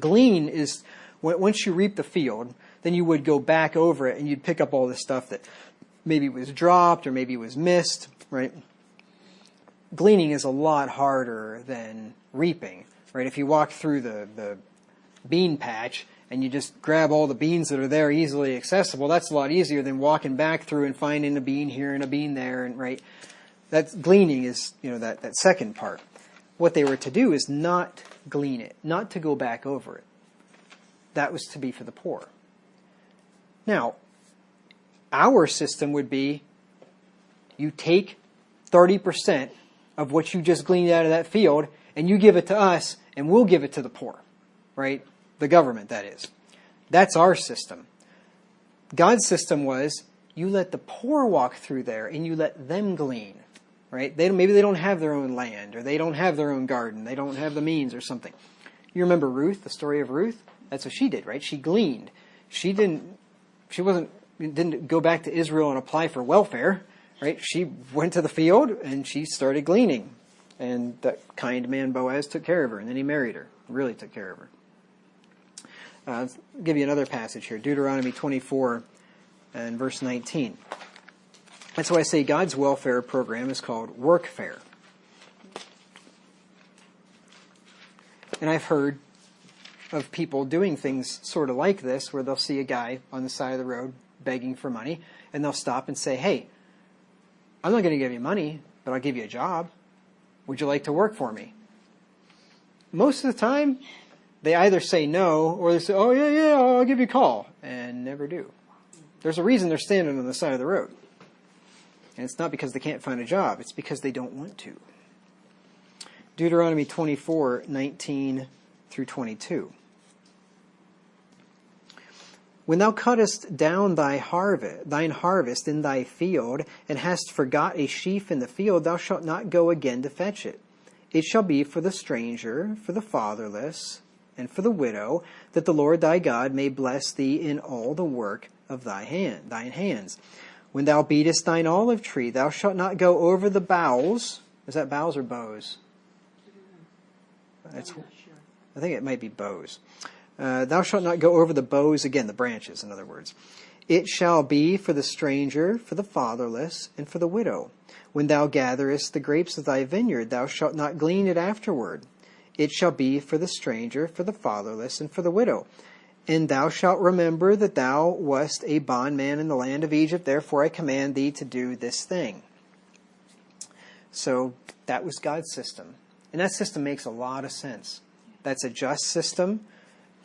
Glean is, once you reap the field, then you would go back over it and you'd pick up all the stuff that maybe was dropped or maybe was missed, right? Gleaning is a lot harder than reaping, right? If you walk through the bean patch and you just grab all the beans that are there easily accessible, that's a lot easier than walking back through and finding a bean here and a bean there, and right? That's gleaning is, that second part. What they were to do is not glean it, not to go back over it. That was to be for the poor. Now, our system would be you take 30% of what you just gleaned out of that field, and you give it to us, and we'll give it to the poor, right? The government, that is. That's our system. God's system was, you let the poor walk through there, and you let them glean, right? Maybe they don't have their own land, or they don't have their own garden, they don't have the means or something. You remember Ruth, the story of Ruth? That's what she did, right? She gleaned. She didn't go back to Israel and apply for welfare. Right? She went to the field and she started gleaning. And that kind man Boaz took care of her, and then he married her. Really took care of her. I'll give you another passage here. Deuteronomy 24 and verse 19. That's why I say God's welfare program is called workfare. And I've heard of people doing things sort of like this, where they'll see a guy on the side of the road begging for money, and they'll stop and say, "Hey, I'm not going to give you money, but I'll give you a job. Would you like to work for me?" Most of the time, they either say no, or they say, "Oh, yeah, I'll give you a call," and never do. There's a reason they're standing on the side of the road. And it's not because they can't find a job. It's because they don't want to. Deuteronomy 24, 19 through 22. "When thou cuttest down thine harvest in thy field, and hast forgot a sheaf in the field, thou shalt not go again to fetch it. It shall be for the stranger, for the fatherless, and for the widow, that the Lord thy God may bless thee in all the work of thine hands. When thou beatest thine olive tree, thou shalt not go over the boughs." Is that boughs or boughs? I think it might be boughs. "Thou shalt not go over the boughs," again, the branches, in other words. "It shall be for the stranger, for the fatherless, and for the widow. When thou gatherest the grapes of thy vineyard, thou shalt not glean it afterward. It shall be for the stranger, for the fatherless, and for the widow. And thou shalt remember that thou wast a bondman in the land of Egypt, therefore I command thee to do this thing." So that was God's system. And that system makes a lot of sense. That's a just system.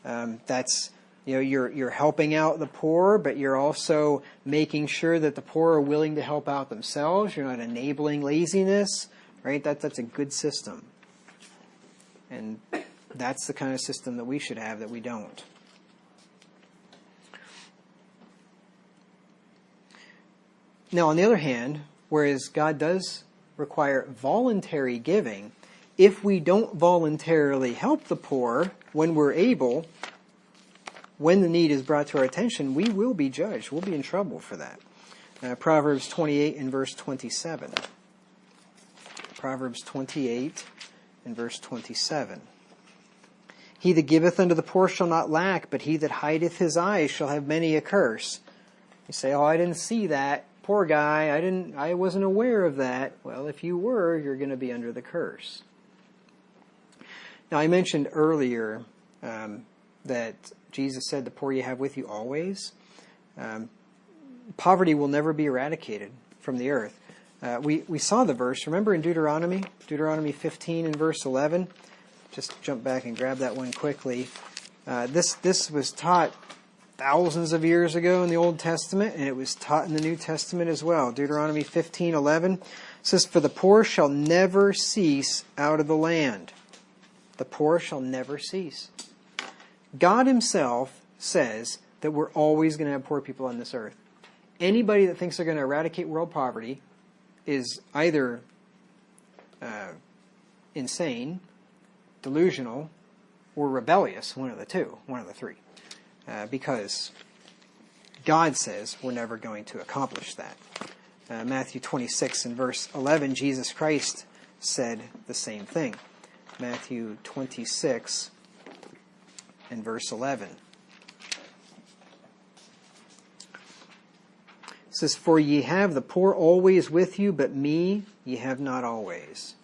That's, you're helping out the poor, but you're also making sure that the poor are willing to help out themselves. You're not enabling laziness, right? That's a good system. And that's the kind of system that we should have that we don't. Now, on the other hand, whereas God does require voluntary giving, if we don't voluntarily help the poor when we're able, when the need is brought to our attention, we will be judged. We'll be in trouble for that. Proverbs 28 and verse 27. Proverbs 28 and verse 27. He that giveth unto the poor shall not lack, but he that hideth his eyes shall have many a curse. You say, oh, I didn't see that. Poor guy, I wasn't aware of that. Well, if you were, you're going to be under the curse. Now, I mentioned earlier that Jesus said, the poor you have with you always. Poverty will never be eradicated from the earth. We saw the verse, remember in Deuteronomy 15 and verse 11? Just jump back and grab that one quickly. This was taught thousands of years ago in the Old Testament, and it was taught in the New Testament as well. Deuteronomy 15:11 says, for the poor shall never cease out of the land. The poor shall never cease. God himself says that we're always going to have poor people on this earth. Anybody that thinks they're going to eradicate world poverty is either insane, delusional, or rebellious, one of the two, one of the three. Because God says we're never going to accomplish that. Matthew 26 and verse 11, Jesus Christ said the same thing. Matthew 26 and verse 11. It says, for ye have the poor always with you, but me ye have not always.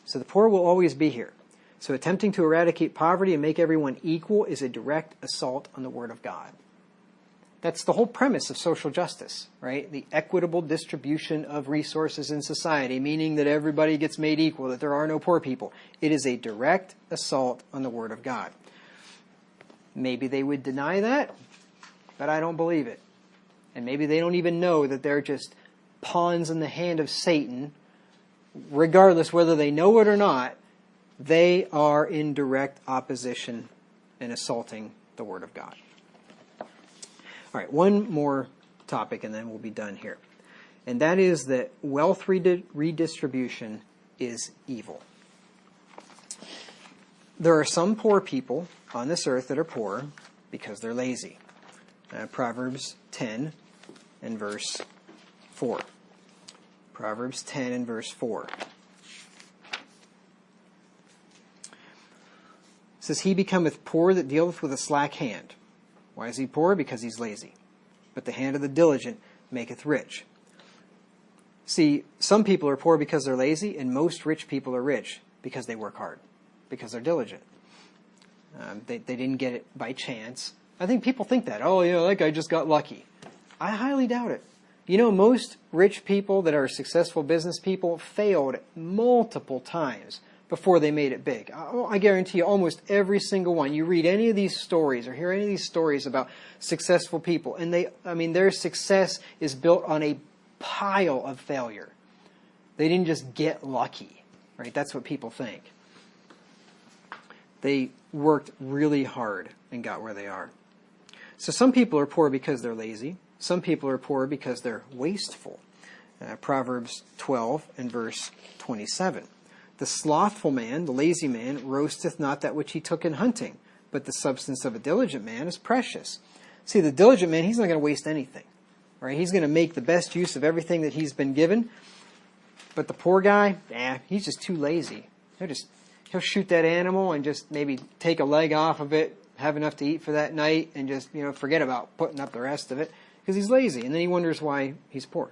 So the poor will always be here. So attempting to eradicate poverty and make everyone equal is a direct assault on the Word of God. That's the whole premise of social justice, right? The equitable distribution of resources in society, meaning that everybody gets made equal, that there are no poor people. It is a direct assault on the Word of God. Maybe they would deny that, but I don't believe it. And maybe they don't even know that they're just pawns in the hand of Satan. Regardless whether they know it or not, they are in direct opposition and assaulting the Word of God. All right, one more topic and then we'll be done here. And that is that wealth redistribution is evil. There are some poor people on this earth that are poor because they're lazy. Proverbs 10 and verse 4. Proverbs 10 and verse 4. It says, he becometh poor that dealeth with a slack hand. Why is he poor? Because he's lazy. But the hand of the diligent maketh rich. See, some people are poor because they're lazy, and most rich people are rich because they work hard, because they're diligent. They didn't get it by chance. I think people think that. Oh, that guy just got lucky. I highly doubt it. Most rich people that are successful business people failed multiple times before they made it big. I guarantee you almost every single one. You read any of these stories or hear any of these stories about successful people, and their success is built on a pile of failure. They didn't just get lucky, right? That's what people think. They worked really hard and got where they are. So some people are poor because they're lazy. Some people are poor because they're wasteful. Proverbs 12 and verse 27. The slothful man, the lazy man, roasteth not that which he took in hunting, but the substance of a diligent man is precious. See, the diligent man, he's not going to waste anything. Right? He's going to make the best use of everything that he's been given. But the poor guy, he's just too lazy. He'll shoot that animal and just maybe take a leg off of it, have enough to eat for that night, and just forget about putting up the rest of it because he's lazy. And then he wonders why he's poor.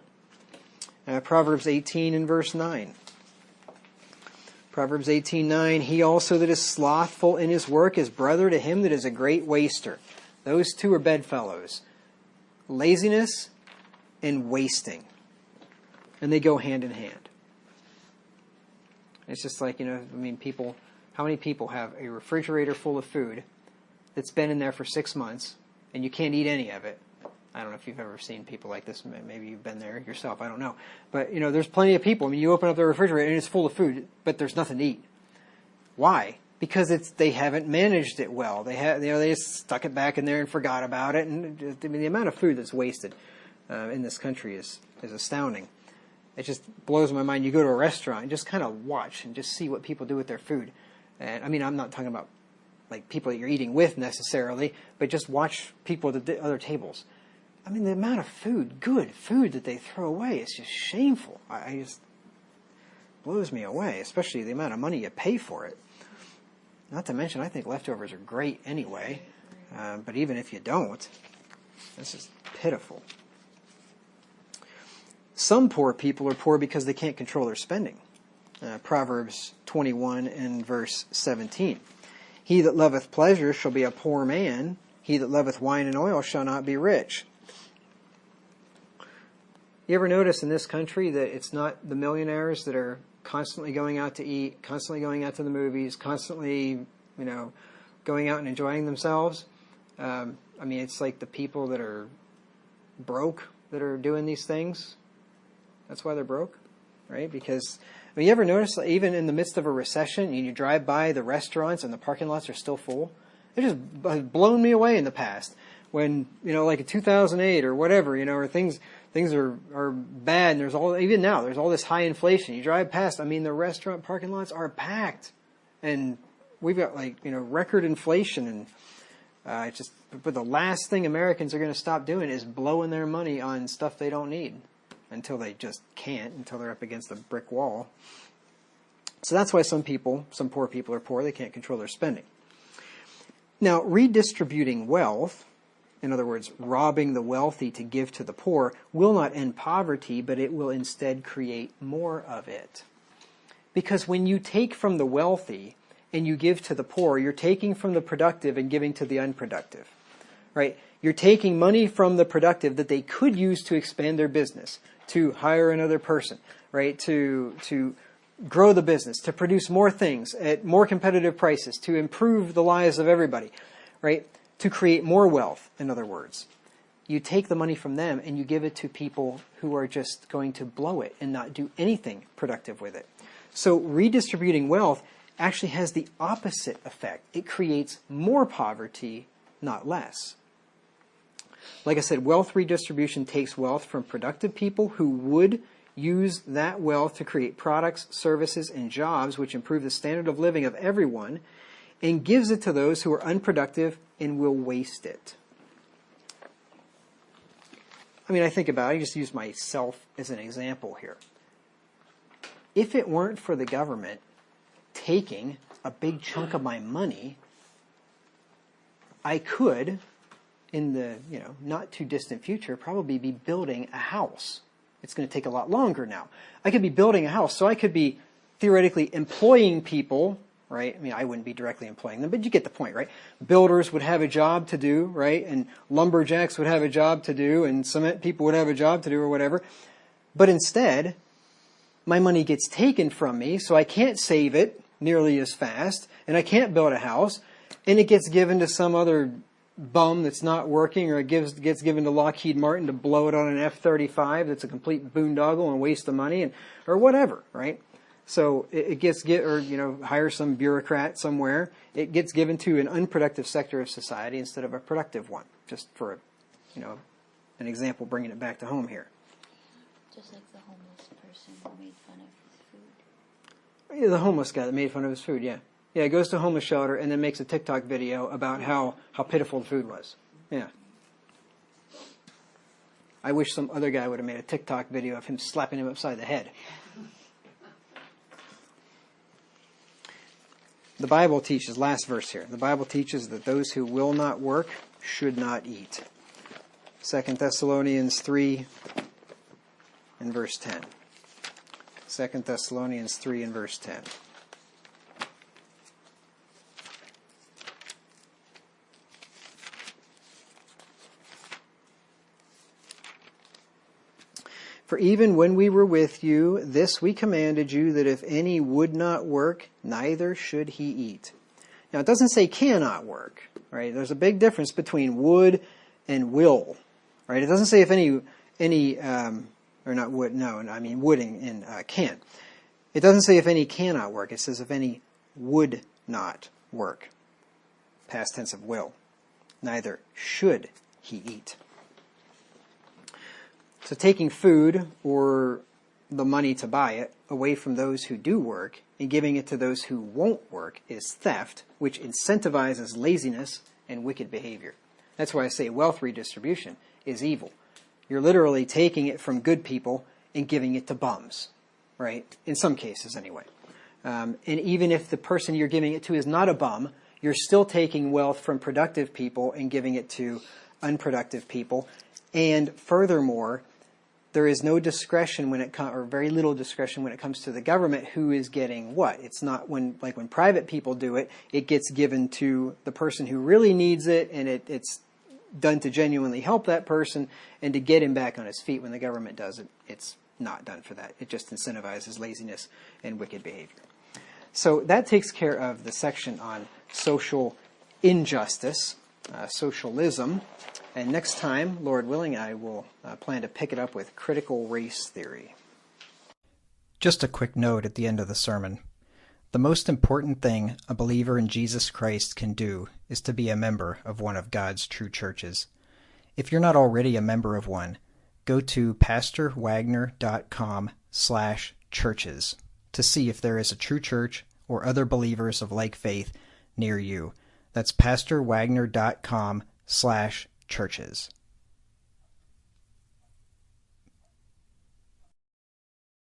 Proverbs 18 and verse 9. Proverbs 18:9, he also that is slothful in his work is brother to him that is a great waster. Those two are bedfellows. Laziness and wasting. And they go hand in hand. It's just like, people, how many people have a refrigerator full of food that's been in there for 6 months and you can't eat any of it? I don't know if you've ever seen people like this. Maybe you've been there yourself. I don't know. But, there's plenty of people. I mean, you open up the refrigerator and it's full of food, but there's nothing to eat. Why? Because they haven't managed it well. They just stuck it back in there and forgot about it. And the amount of food that's wasted in this country is astounding. It just blows my mind. You go to a restaurant and just kind of watch and just see what people do with their food. And I mean, I'm not talking about like people that you're eating with necessarily, but just watch people at the other tables. I mean, the amount of food, good food that they throw away is just shameful. I just blows me away, especially the amount of money you pay for it. Not to mention, I think leftovers are great anyway, but even if you don't, this is pitiful. Some poor people are poor because they can't control their spending. Proverbs 21 and verse 17. He that loveth pleasure shall be a poor man. He that loveth wine and oil shall not be rich. You ever notice in this country that it's not the millionaires that are constantly going out to eat, constantly going out to the movies, constantly, going out and enjoying themselves? I mean, it's like the people that are broke that are doing these things. That's why they're broke, right? Because, you ever notice, even in the midst of a recession, you drive by the restaurants and the parking lots are still full? It just blown me away in the past. When, like in 2008 or whatever, or things are bad, and even now, there's all this high inflation. You drive past, the restaurant parking lots are packed. And we've got record inflation, and but the last thing Americans are going to stop doing is blowing their money on stuff they don't need. Until they just can't, until they're up against a brick wall. So that's why some poor people are poor. They can't control their spending. Now, redistributing wealth, in other words, robbing the wealthy to give to the poor, will not end poverty, but it will instead create more of it. Because when you take from the wealthy and you give to the poor, you're taking from the productive and giving to the unproductive, right? You're taking money from the productive that they could use to expand their business, to hire another person, right? To grow the business, to produce more things at more competitive prices, to improve the lives of everybody, right? To create more wealth, in other words. You take the money from them and you give it to people who are just going to blow it and not do anything productive with it. So redistributing wealth actually has the opposite effect. It creates more poverty, not less. Like I said, wealth redistribution takes wealth from productive people who would use that wealth to create products, services, and jobs which improve the standard of living of everyone, and gives it to those who are unproductive and will waste it. I think about it. I just use myself as an example here. If it weren't for the government taking a big chunk of my money, I could, in the not too distant future, probably be building a house. It's going to take a lot longer now. I could be building a house, so I could be theoretically employing people, right? I wouldn't be directly employing them, but you get the point, right? Builders would have a job to do, right? And lumberjacks would have a job to do, and cement people would have a job to do, or whatever. But instead, my money gets taken from me, so I can't save it nearly as fast, and I can't build a house, and it gets given to some other bum that's not working, or it gets given to Lockheed Martin to blow it on an F-35 that's a complete boondoggle and waste of money, or whatever, right? So it gets hire some bureaucrat somewhere. It gets given to an unproductive sector of society instead of a productive one. Just for an example, bringing it back to home here. Just like the homeless person who made fun of his food. Yeah, the homeless guy that made fun of his food. Yeah. Yeah, goes to a homeless shelter and then makes a TikTok video about how pitiful the food was. Yeah. I wish some other guy would have made a TikTok video of him slapping him upside the head. The Bible teaches, last verse here, the Bible teaches that those who will not work should not eat. 2 Thessalonians 3 and verse 10. 2 Thessalonians 3 and verse 10. For even when we were with you, this we commanded you, that if any would not work, neither should he eat. Now, it doesn't say cannot work, right? There's a big difference between would and will, right? It doesn't say if any or not would, no, I mean woulding in can. It doesn't say if any cannot work. It says if any would not work. Past tense of will. Neither should he eat. So taking food or the money to buy it away from those who do work and giving it to those who won't work is theft, which incentivizes laziness and wicked behavior. That's why I say wealth redistribution is evil. You're literally taking it from good people and giving it to bums, right? In some cases, anyway. And even if the person you're giving it to is not a bum, you're still taking wealth from productive people and giving it to unproductive people. And furthermore, there is no discretion when it comes, or very little discretion when it comes to the government who is getting what. It's not when private people do it, it gets given to the person who really needs it, and it's done to genuinely help that person and to get him back on his feet. When the government does it, it's not done for that. It just incentivizes laziness and wicked behavior. So that takes care of the section on social injustice, socialism. And next time, Lord willing, I will plan to pick it up with critical race theory. Just a quick note at the end of the sermon. The most important thing a believer in Jesus Christ can do is to be a member of one of God's true churches. If you're not already a member of one, go to pastorwagner.com/churches to see if there is a true church or other believers of like faith near you. That's pastorwagner.com/churches.